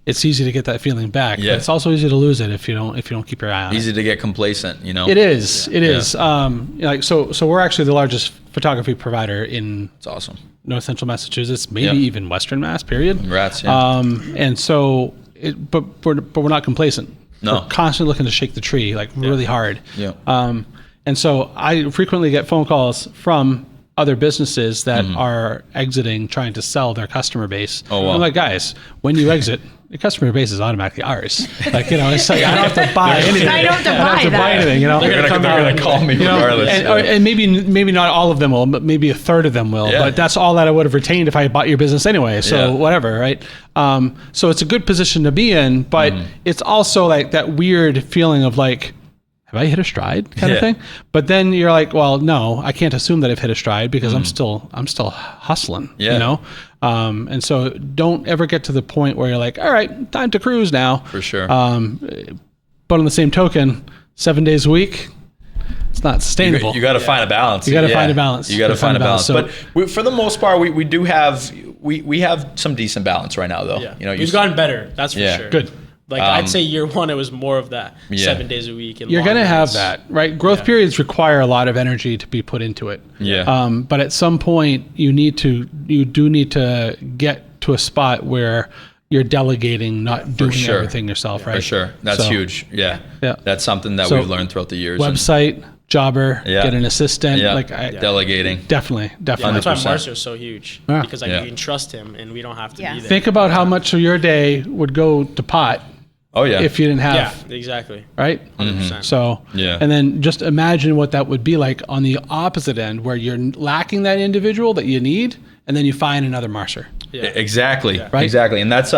easy to get that feeling back. Yeah. But it's also easy to lose it if you don't keep your eye on it. Easy to get complacent, you know. It is. It is. Like so we're actually the largest photography provider in It's awesome. North Central Massachusetts, maybe even Western Mass. Period. Congrats. Yeah. And so, but we're not complacent. No. We're constantly looking to shake the tree, like really hard. Yeah. And so I frequently get phone calls from other businesses that are exiting, trying to sell their customer base. Oh, wow. I'm like, guys, when you exit, your customer base is automatically ours. Like, you know, it's like I don't have to buy anything. I don't have to buy anything. You know, they're gonna call me regardless. and maybe not all of them will, but maybe a third of them will. Yeah. But that's all that I would have retained if I bought your business anyway. So whatever, right? So it's a good position to be in, but it's also like that weird feeling of like, have I hit a stride kind of thing? But then you're like, well, no, I can't assume that I've hit a stride because I'm still hustling, you know? And so don't ever get to the point where you're like, all right, time to cruise now. For sure. But on the same token, 7 days a week, it's not sustainable. You got to find a balance. You got to find a balance. You got to find a balance. So, But for the most part, we do have we have some decent balance right now, though. Yeah. You know, we've gotten better. That's for sure. good. Like I'd say year 1, it was more of that 7 days a week. And You're going to long have days. that, right? Growth periods require a lot of energy to be put into it. Yeah. But at some point, you do need to get to a spot where you're delegating, not doing sure. everything yourself, right? For sure. That's So, huge. Yeah. Yeah. That's something that So, we've learned throughout the years. Website, jobber, get an assistant. Yeah. Like Delegating. Definitely. Yeah, that's why 100%. Marcio's so huge because like you can trust him and we don't have to be there. Think about how much of your day would go to pot Oh, yeah. if you didn't have, Yeah, exactly. right? 100%. So, Yeah. and then just imagine what that would be like on the opposite end where you're lacking that individual that you need, and then you find another Marcer. Yeah. Exactly. Right? Exactly. And that's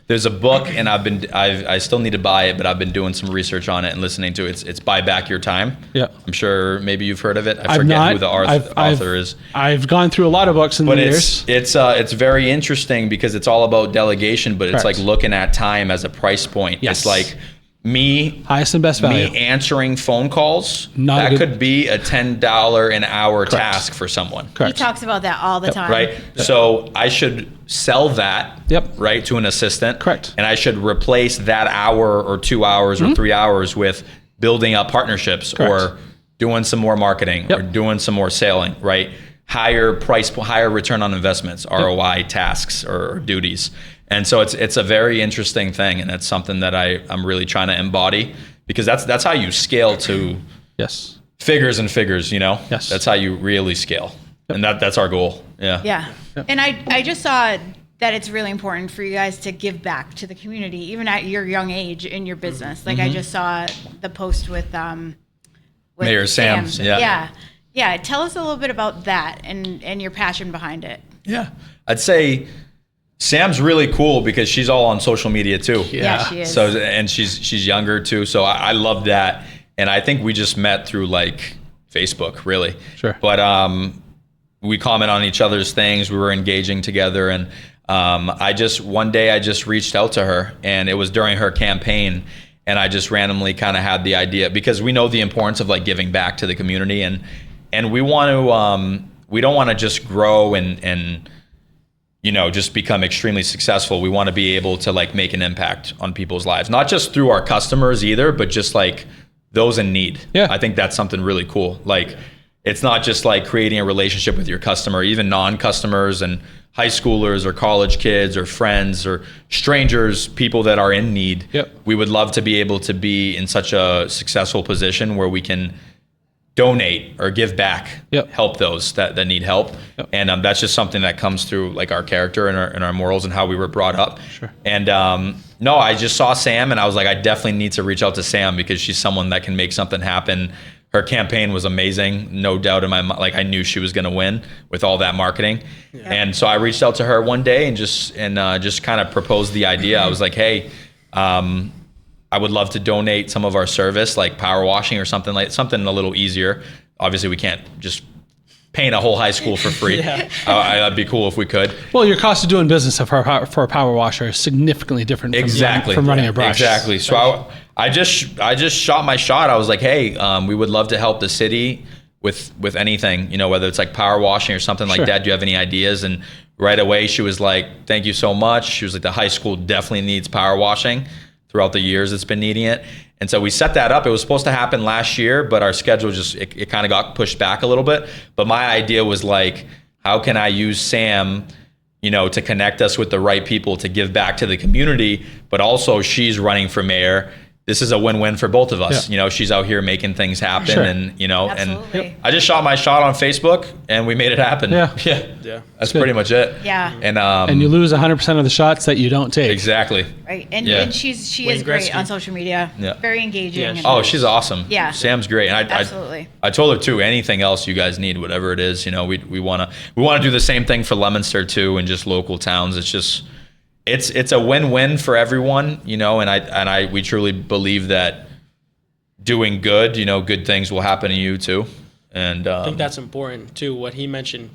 there's a book, and I still need to buy it, but I've been doing some research on it and listening to it. It's Buy Back Your Time. Yeah. I'm sure maybe you've heard of it. I I've forget not. who the author is. I've gone through a lot of books in But the years. it's very interesting because it's all about delegation, but it's Correct. like looking at time as a price point. Yes. It's like me Highest and best value. answering phone calls. Not a that good- could be a $10 an hour task for someone. He Correct. talks about that all the time. Right. So I should sell that. Yep. Right, to an assistant. Correct. And I should replace that hour or 2 hours or 3 hours with building up partnerships Correct. or doing some more marketing Yep. or doing some more selling. Right. higher return on investments, ROI tasks or duties. And so it's a very interesting thing, and it's something that I'm really trying to embody, because that's how you scale to Yes. figures and figures, Yes. That's how you really scale. And that's our goal. Yeah. Yeah. And I just saw that it's really important for you guys to give back to the community, even at your young age in your business. Like I just saw the post with Mayor Sam. Yeah. Tell us a little bit about that and your passion behind it. Yeah. I'd say Sam's really cool because she's all on social media too. Yeah, she is. So, and she's younger too. So I love that. And I think we just met through like Facebook, really. Sure. But we comment on each other's things. We were engaging together, and one day I just reached out to her, and it was during her campaign, and I just randomly kind of had the idea, because we know the importance of like giving back to the community, and we want to we don't want to just grow and just become extremely successful. We want to be able to like make an impact on people's lives, not just through our customers either, but just like those in need. Yeah. I think that's something really cool. Like, it's not just like creating a relationship with your customer, even non-customers and high schoolers or college kids or friends or strangers, people that are in need. Yep. We would love to be able to be in such a successful position where we can donate or give back, Yep. help those that need help. Yep. And that's just something that comes through like our character and our morals and how we were brought up. Sure. And no, I just saw Sam, and I was like, I definitely need to reach out to Sam, because she's someone that can make something happen. Her campaign was amazing, no doubt in my mind. Like, I knew she was going to win with all that marketing. Yeah. And so I reached out to her one day and just kind of proposed the idea. I was like, hey, I would love to donate some of our service, like power washing or something a little easier. Obviously, we can't just paint a whole high school for free. Yeah. That'd be cool if we could. Well, your cost of doing business for a power washer is significantly different from running a brush. Exactly. So I just shot my shot. I was like, hey, we would love to help the city with anything, whether it's like power washing or something like Sure. that. Do you have any ideas? And right away, she was like, thank you so much. She was like, the high school definitely needs power washing. Throughout the years it's been needing it. And so we set that up. It was supposed to happen last year, but our schedule it kind of got pushed back a little bit. But my idea was like, how can I use Sam, to connect us with the right people to give back to the community, but also she's running for mayor. This is a win-win for both of us. Yeah. She's out here making things happen. Sure. And, Absolutely. and I just shot my shot on Facebook, and we made it happen. Yeah. Yeah. That's pretty much it. Yeah. And you lose 100% of the shots that you don't take. exactly. Right. And, Yeah. and she Wayne is great Gretzky. on social media. Yeah. Very engaging. Yeah, and- Oh, she's awesome. Yeah. Sam's great. And Absolutely. I told her too, anything else you guys need, whatever it is, we want to do the same thing for Leominster too, and just local towns. It's just, it's a win-win for everyone, and we truly believe that doing good, good things will happen to you too. And I think that's important too. What he mentioned,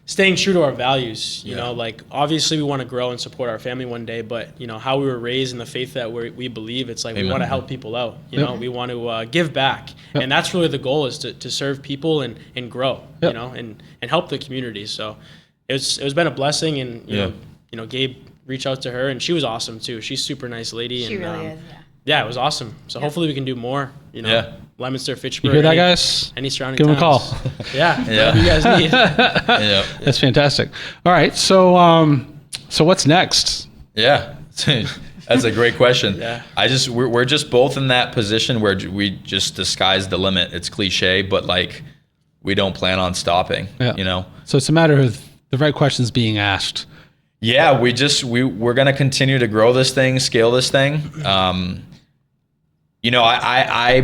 staying true to our values. You know, like obviously we want to grow and support our family one day, but how we were raised in the faith that we believe, it's like we want to help people out. You know, we want to give back, and that's really the goal, is to serve people and grow. And help the community. So it's been a blessing, and you know, Gabe reached out to her, and she was awesome too. She's a super nice lady. She and, really is. Yeah. Yeah, it was awesome. So hopefully we can do more. Leominster, Fitchburg. You hear that, guys? Any surrounding Give them a call. towns. Whatever you guys need. yeah. That's fantastic. All right, so what's next? Yeah. That's a great question. Yeah. We're just both in that position where we just, the sky's the limit. It's cliche, but like, we don't plan on stopping. So it's a matter of the right questions being asked. Yeah, we're gonna continue to grow this thing, scale this thing. I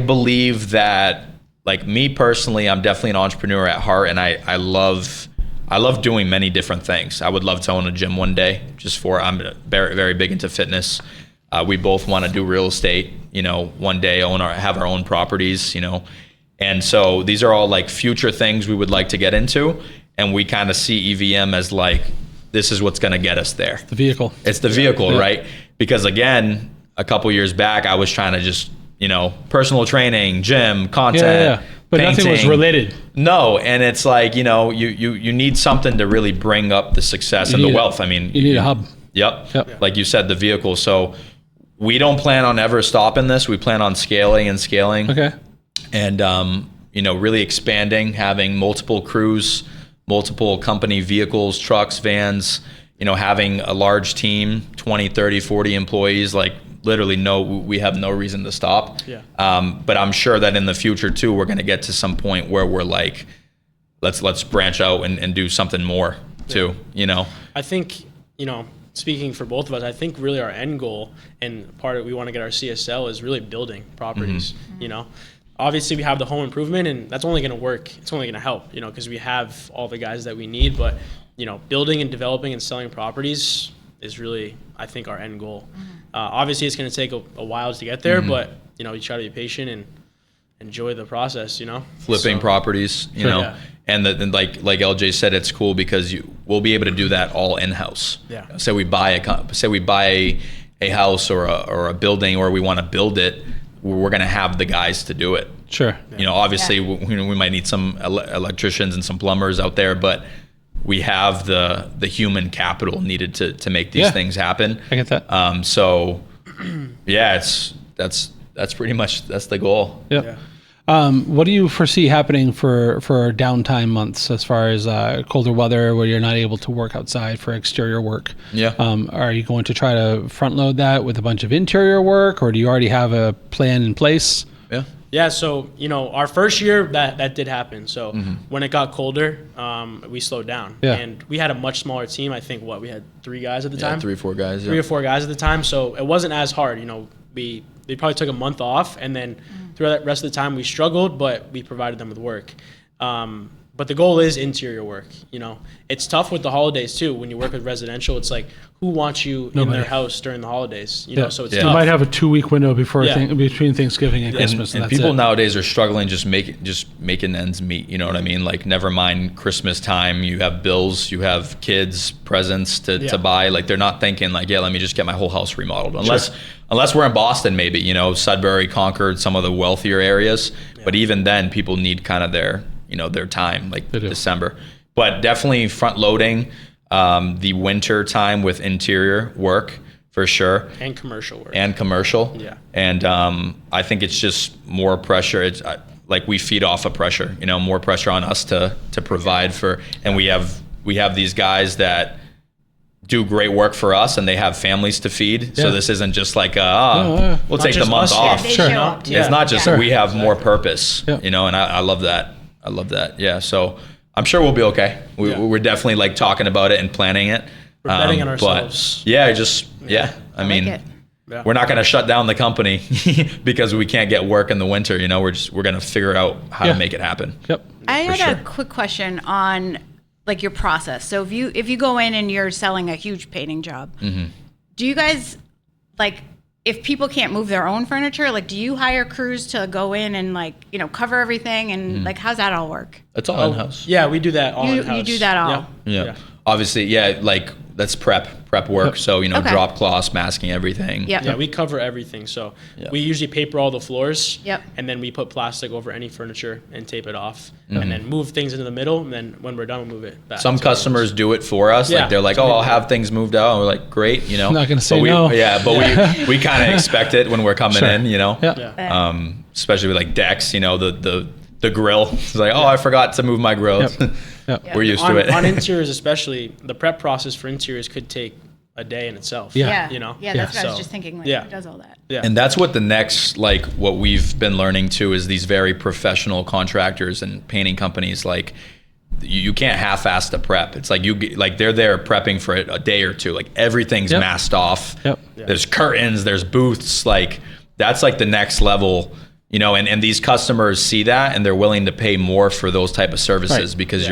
believe that, like, me personally, I'm definitely an entrepreneur at heart, and I love doing many different things. I would love to own a gym one day. I'm very, very big into fitness. We both want to do real estate. One day have our own properties. And so these are all like future things we would like to get into, and we kind of see EVM as like, this is what's going to get us there. The vehicle. It's the vehicle, right? Because again, a couple years back, I was trying to just, personal training, gym, content, but painting. nothing was related. No, and it's like, you need something to really bring up the success and the wealth. I mean, you need a hub. Yep. Like you said, the vehicle. So we don't plan on ever stopping this. We plan on scaling. Okay. And, really expanding, having multiple crews, multiple company vehicles, trucks, vans, having a large team, 20, 30, 40 employees, like literally we have no reason to stop. Yeah. But I'm sure that in the future too, we're going to get to some point where we're like, let's branch out and do something more too, I think, speaking for both of us, I think really our end goal and part of we want to get our CSL is really building properties. Obviously we have the home improvement, and that's only going to work. It's only going to help, because we have all the guys that we need. But building and developing and selling properties is really, I think, our end goal. Obviously it's going to take a while to get there, but you try to be patient and enjoy the process. Flipping properties, Yeah. And then like LJ said, it's cool because we'll be able to do that all in house. Yeah. So we buy a house or a building, or we want to build it. We're going to have the guys to do it. Sure. Obviously we might need some electricians and some plumbers out there, but we have the human capital needed to make these things happen. I get that. So yeah, that's pretty much, that's the goal. Yep. Yeah. What do you foresee happening for downtime months as far as colder weather where you're not able to work outside for exterior work? Yeah. Are you going to try to front load that with a bunch of interior work, or do you already have a plan in place? Yeah. Yeah, so our first year that did happen. So when it got colder, we slowed down, and we had a much smaller team. I think we had 3 guys at the time. 3 or 4 guys. Three or 4 guys at the time. So it wasn't as hard. They probably took a month off, and then throughout that rest of the time we struggled, but we provided them with work. But the goal is interior work. It's tough with the holidays too. When you work with residential, it's like, who wants you in their house during the holidays? So it's tough. You might have a 2-week window Yeah. between Thanksgiving and Christmas. And that's people it. nowadays are struggling just making ends meet. You know what I mean? Like, never mind Christmas time. You have bills, you have kids, presents to buy. Like, they're not thinking like, let me just get my whole house remodeled. Unless we're in Boston, maybe, Sudbury, Concord, some of the wealthier areas. Yeah. But even then, people need kind of their time, like December. But definitely front loading the winter time with interior work for sure. And commercial work. Yeah. And I think it's just more pressure. It's like we feed off of pressure, more pressure on us to provide for, and we have these guys that do great work for us, and they have families to feed. Yeah. So this isn't just like we'll take the month off. They show up too. It's not just we have more purpose, and I love that. Yeah. So I'm sure we'll be okay. We're definitely like talking about it and planning it. We're betting on ourselves. But I mean, we're not going to shut down the company because we can't get work in the winter. We're going to figure out how to make it happen. Yep. I had a quick question on like your process. So if you go in and you're selling a huge painting job, do you guys if people can't move their own furniture, do you hire crews to go in and cover everything, and how's that all work? It's all in-house. Yeah, we do that all in-house. You do that all? Yeah. Obviously, that's prep work. So, drop cloths, masking everything. Yeah, we cover everything. So we usually paper all the floors. Yep. And then we put plastic over any furniture and tape it off. And then move things into the middle. And then when we're done, we'll move it back. Some customers do it for us. Yeah. Like, they're like, I'll have things moved out. And we're like, great, I'm not going to say no. Yeah, but we kind of expect it when we're coming in, Yeah. Especially with like decks, the grill. It's like, I forgot to move my grill. Yep. We're used to it. On interiors especially, the prep process for interiors could take a day in itself. Yeah. You know? Yeah, that's what I was just thinking. Who does all that? Yeah. And that's what the next, what we've been learning too, is these very professional contractors and painting companies. Like, you can't half-ass the prep. It's like they're there prepping for a day or two. Like, everything's masked off. Yep. There's curtains. There's booths. Like, that's like the next level. And these customers see that, and they're willing to pay more for those type of services because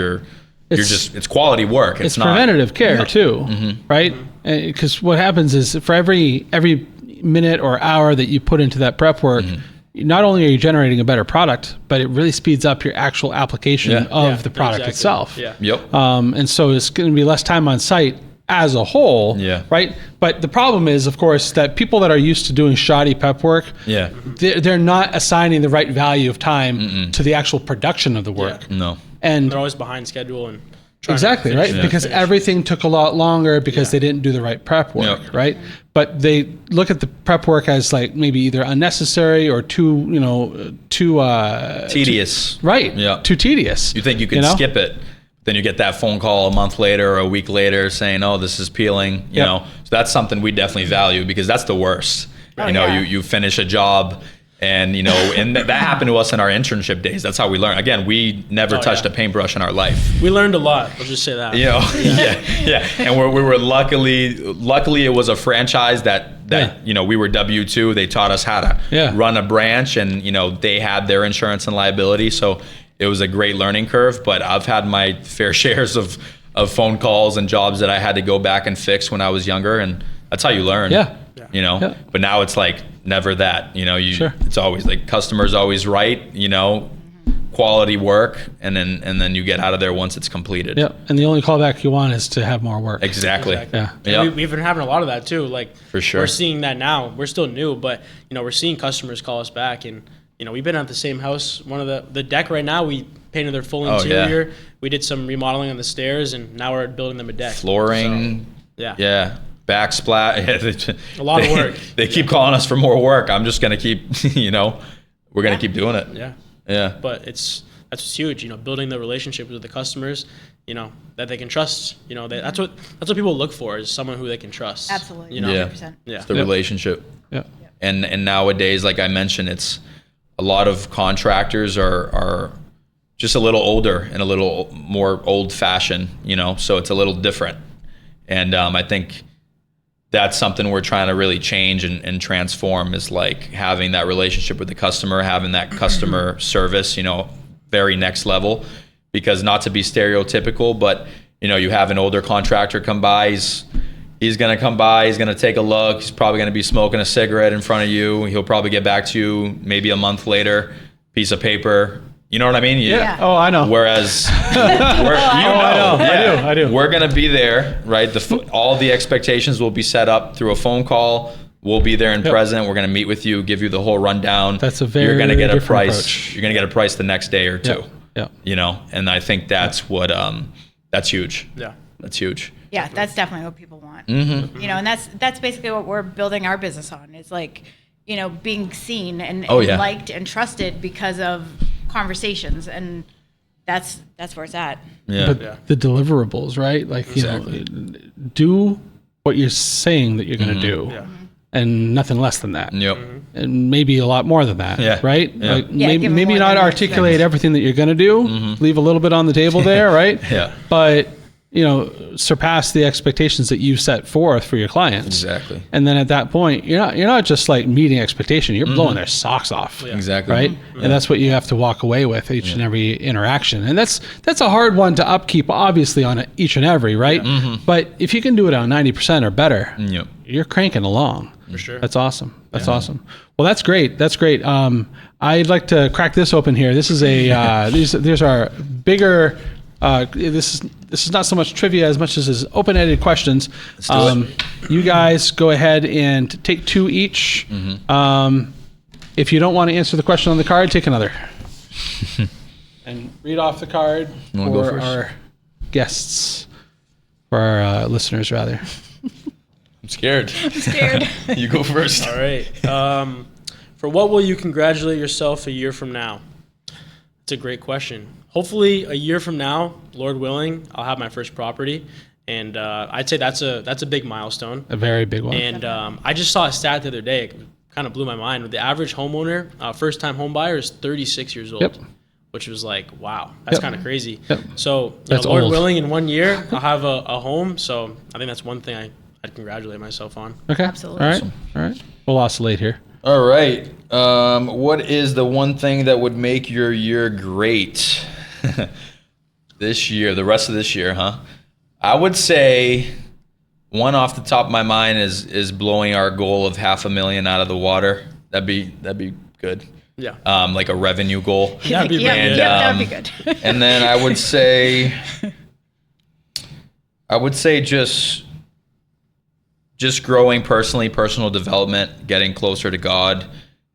it's quality work. It's not preventative care too, right? Because what happens is for every minute or hour that you put into that prep work, not only are you generating a better product, but it really speeds up your actual application of the product itself. Yeah. Yep. And so it's going to be less time on site as a whole, right? But the problem is, of course, that people that are used to doing shoddy prep work, they're not assigning the right value of time to the actual production of the work. Yeah. No. And they're always behind schedule and exactly, right? Because everything took a lot longer because they didn't do the right prep work, right? But they look at the prep work as like maybe either unnecessary or too tedious. Too tedious. You think you can skip it. then you get that phone call a month later or a week later saying, oh, this is peeling, you know. So that's something we definitely value, because that's the worst. You finish a job and, and that happened to us in our internship days. That's how we learn. Again, we never touched a paintbrush in our life. We learned a lot. Let's just say that. Yeah. And we were luckily it was a franchise that we were W-2. They taught us how to run a branch, and, they had their insurance and liability. So it was a great learning curve, but I've had my fair shares of phone calls and jobs that I had to go back and fix when I was younger. And that's how you learn. But now it's like never that, it's always like customer's always right, quality work, and then you get out of there once it's completed. And the only callback you want is to have more work. Exactly. We've been having a lot of that too. Like, for sure, we're seeing that now. We're still new, but we're seeing customers call us back, and we've been at the same house. One of the deck right now, we painted their full interior. We did some remodeling on the stairs, and now we're building them a deck. Flooring. So, backsplash. A lot of work. They keep calling us for more work. I'm just gonna keep, we're gonna keep doing it. Yeah. But that's what's huge. Building the relationship with the customers, that they can trust. That's what people look for, is someone who they can trust. Absolutely. 100%. It's the relationship. And nowadays, like I mentioned, it's a lot of contractors are just a little older and a little more old fashioned, so it's a little different. And I think that's something we're trying to really change and transform, is like having that relationship with the customer, having that customer service, very next level. Because, not to be stereotypical, but you have an older contractor come by, he's going to come by, he's going to take a look, he's probably going to be smoking a cigarette in front of you, he'll probably get back to you maybe a month later, piece of paper. You know what I mean? Oh, I know. Whereas, I do. We're gonna be there, right? All the expectations will be set up through a phone call. We'll be there and present. We're gonna meet with you, give you the whole rundown. That's a very You're gonna get a price. Approach. You're gonna get a price the next day or two. Yeah. And I think that's what that's huge. Yeah. That's huge. Yeah, that's definitely what people want. And that's basically what we're building our business on. Is like, being seen and liked and trusted because of conversations, and that's where it's at. But the deliverables, right? Like, do what you're saying that you're going to do, and nothing less than that. And maybe a lot more than that, right? Like, maybe not articulate everything that you're going to do. Leave a little bit on the table there, right? But surpass the expectations that you set forth for your clients. Exactly. And then at that point, you're not just like meeting expectation, you're blowing their socks off. Exactly. Right? And that's what you have to walk away with each and every interaction. And that's a hard one to upkeep, obviously, on each and every, right? But if you can do it on 90% or better, you're cranking along. For sure. That's awesome. That's awesome. Well, that's great. I'd like to crack this open here. This is these are bigger. This is not so much trivia as much as is open-ended questions. You guys go ahead and take two each. If you don't want to answer the question on the card, take another. And read off the card for our guests, for our listeners, rather. I'm scared. You go first. All right. For what will you congratulate yourself a year from now? It's a great question. Hopefully, a year from now, Lord willing, I'll have my first property, and I'd say that's a big milestone. A very big one. And I just saw a stat the other day. It kind of blew my mind. The average homeowner, first-time home buyer, is 36 years old, which was like, wow, that's kind of crazy. So, Lord willing, in 1 year, I'll have a home. So I think that's one thing I'd congratulate myself on. Okay. Absolutely. All right. We'll oscillate here. All right. What is the one thing that would make your year great? The rest of this year, huh? I would say one off the top of my mind is blowing our goal of $500,000 out of the water. That'd be good. Yeah. Like a revenue goal. That'd be that'd be good. And then I would say just growing personally, personal development, getting closer to God,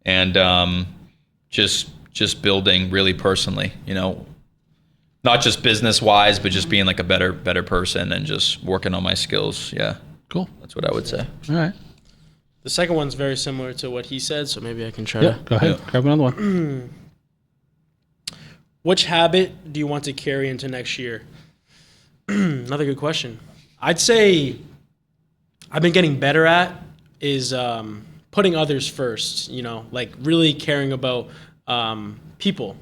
and just building really personally, not just business wise, but just being like a better person and just working on my skills. Yeah. Cool. That's what I would say. All right. The second one's very similar to what he said, so maybe I can try to. Go ahead. Grab another one. Which habit do you want to carry into next year? Another good question. I'd say I've been getting better at is putting others first, like really caring about people,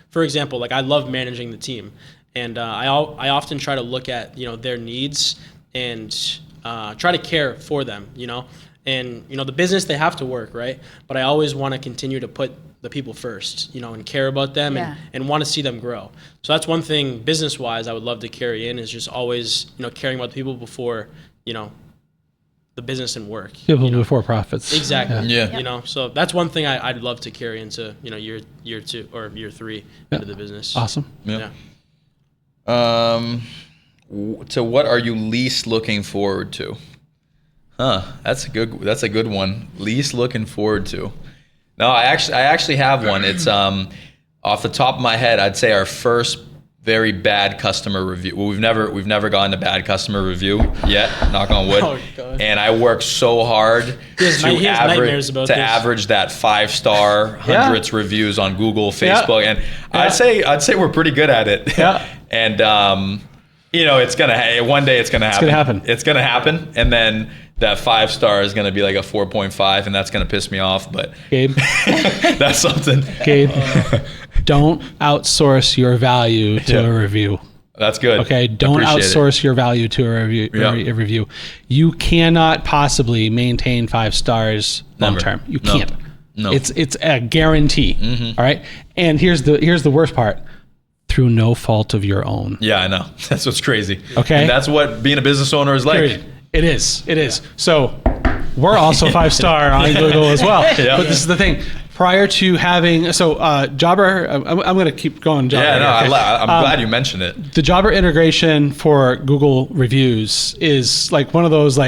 For example, like I love managing the team, and I often try to look at, their needs and try to care for them, And, the business, they have to work, right? But I always want to continue to put the people first, and care about them and want to see them grow. So that's one thing business-wise I would love to carry in is just always, caring about the people before, the business and work. People before profits. Exactly. Yeah. So that's one thing I'd love to carry into, year 2 or year 3 into the business. Awesome. Yeah. So what are you least looking forward to? That's a good one. Least looking forward to. No, I actually have one. It's off the top of my head, I'd say our first very bad customer review. Well, we've never gotten a bad customer review yet, knock on wood. Oh, God. And I worked so hard to average that 5-star hundreds reviews on Google, Facebook, and I'd say we're pretty good at it. Yeah. And it's one day it's gonna happen. It's gonna happen, and then that 5-star is gonna be like a 4.5, and that's gonna piss me off. But Gabe, that's something. Gabe, don't outsource your value to a review. That's good. Okay, don't outsource your value to a review. You cannot possibly maintain 5 stars long term. You can't. No. It's a guarantee. All right, and here's the worst part. Through no fault of your own. Yeah, I know. That's what's crazy. Okay. And that's what being a business owner is like. Period. It is. So we're also 5-star on Google as well. Yeah. But this is the thing. Prior to having, Jobber, I'm going to keep going. Jobber I'm glad you mentioned it. The Jobber integration for Google reviews is like one of those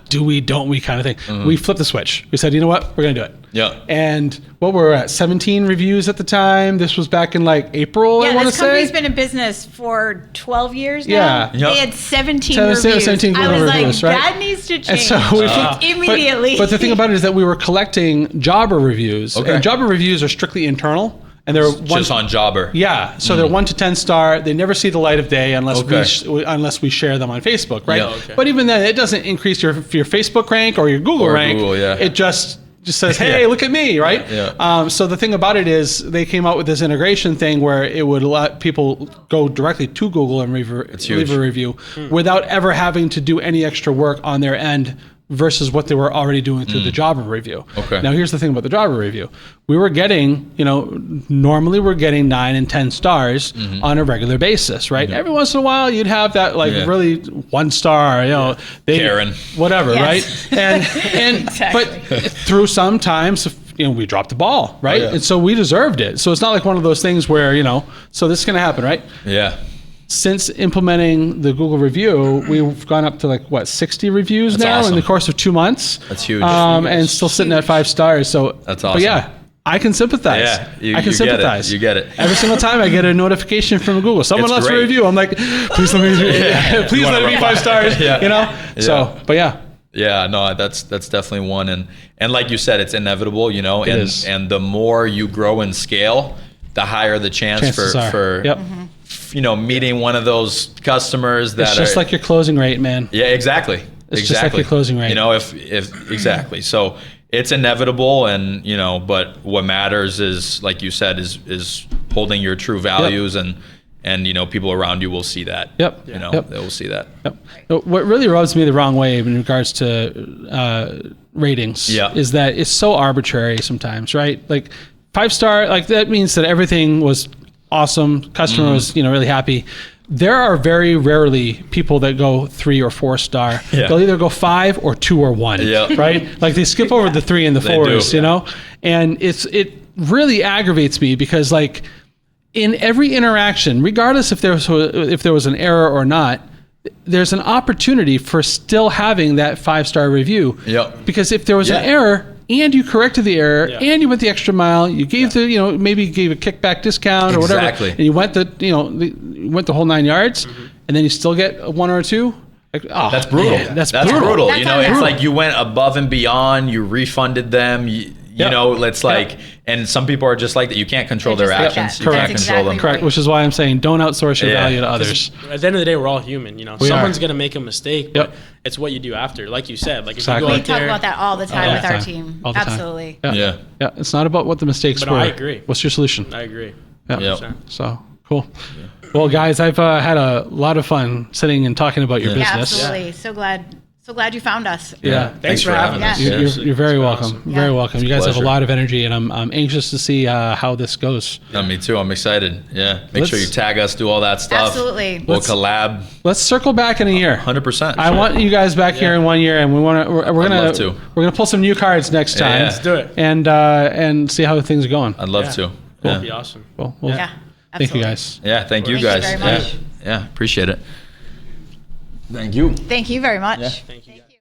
do we, don't we kind of thing. Mm-hmm. We flipped the switch. We said, you know what? We're going to do it. Yeah. And what were we at? 17 reviews at the time. This was back in April, I want to say. This company's been in business for 12 years now. Yeah. Yep. They had 17 reviews. 17 Google I was reviews, like, right? that needs to change. And so we flipped immediately. But the thing about it is that we were collecting Jobber reviews. Okay. And Jobber reviews are strictly internal. And they're just on Jobber. Yeah, so they're 1 to 10 star. They never see the light of day unless we share them on Facebook, right? Yeah, okay. But even then, it doesn't increase your Facebook rank or your Google rank. Google, yeah. It just says, hey, look at me, right? Yeah. So the thing about it is they came out with this integration thing where it would let people go directly to Google and leave a review without ever having to do any extra work on their end versus what they were already doing through the Jobber review. Okay. Now, here's the thing about the Jobber review. We were getting, normally we're getting 9 and 10 stars on a regular basis, right? Every once in a while, you'd have that really 1 star, Karen. Whatever, Yes. right? And Exactly. but through some times, we dropped the ball, right? Oh, yeah. And so we deserved it. So it's not like one of those things where, so this is going to happen, right? Yeah. Since implementing the Google review, we've gone up to 60 reviews That's now awesome. in the course of 2 months. That's huge. And still sitting at 5 stars. So that's awesome. But yeah, I can sympathize. Yeah, I can sympathize. You get it. Every single time I get a notification from Google, someone left a review. I'm like, please let me, please let it be 5 stars. So, but yeah. Yeah, no, that's definitely one, and like you said, it's inevitable, and the more you grow and scale, the higher the chances for yep. Meeting one of those customers that it's just like your closing rate, man. Yeah, exactly. It's just like your closing rate. If exactly. So it's inevitable, and but what matters is, like you said, is holding your true values, and people around you will see that. Yep. They will see that. Yep. What really rubs me the wrong way in regards to ratings is that it's so arbitrary sometimes, right? Like 5-star, that means that everything was awesome. Customer was, really happy. There are very rarely people that go 3 or 4 star. Yeah. They'll either go 5 or 2 or 1. Yeah. Right? They skip over the 3 and the 4s, And it really aggravates me because in every interaction, regardless if there was an error or not, there's an opportunity for still having that 5-star review. Yep. Because if there was an error and you corrected the error and you went the extra mile, you gave maybe you gave a kickback discount or whatever, and you went the whole 9 yards, and then you still get a 1 or a 2. That's brutal. Man, that's brutal. brutal. It's like you went above and beyond. You refunded them. You know, it's like, and some people are just like that. You can't control They're their just like actions. that. You Correct. can't control them. Exactly Correct. Which is why I'm saying don't outsource your Yeah. value to others. At the end of the day, we're all human. You know, We someone's are. gonna make a mistake, but Yep. it's what you do after. Like you said, like if Exactly. you We go out talk there, about that all the time All with the our time. team. All the time. Absolutely. Yeah. Yeah. It's not about what the mistakes But were. no, I agree. What's your solution? I agree. Yeah. Yep. So cool. Well, guys, I've had a lot of fun sitting and talking about your Yeah, business. absolutely. So glad you found us. Yeah. Thanks for having us. Yeah. You're very It's been welcome. awesome. Very Yeah. welcome. You guys have a pleasure. lot of energy, and I'm anxious to see how this goes. Me too. I'm excited. Yeah. Make sure Let's- you tag us, do all that stuff. Absolutely. We'll Let's- collab Let's circle back in a year. 100%. I want you guys back here in 1 year, and we're gonna love to. we're gonna pull some new cards next time. Yeah. Let's do it. And see how things are going. I'd love Yeah. to. That'd be Yeah. awesome. Well, Yeah. thank Absolutely. you guys. Yeah. Thank you Thank you guys. very Yeah. much. Yeah. Appreciate it. Thank you. Thank you very much. Thank you, guys.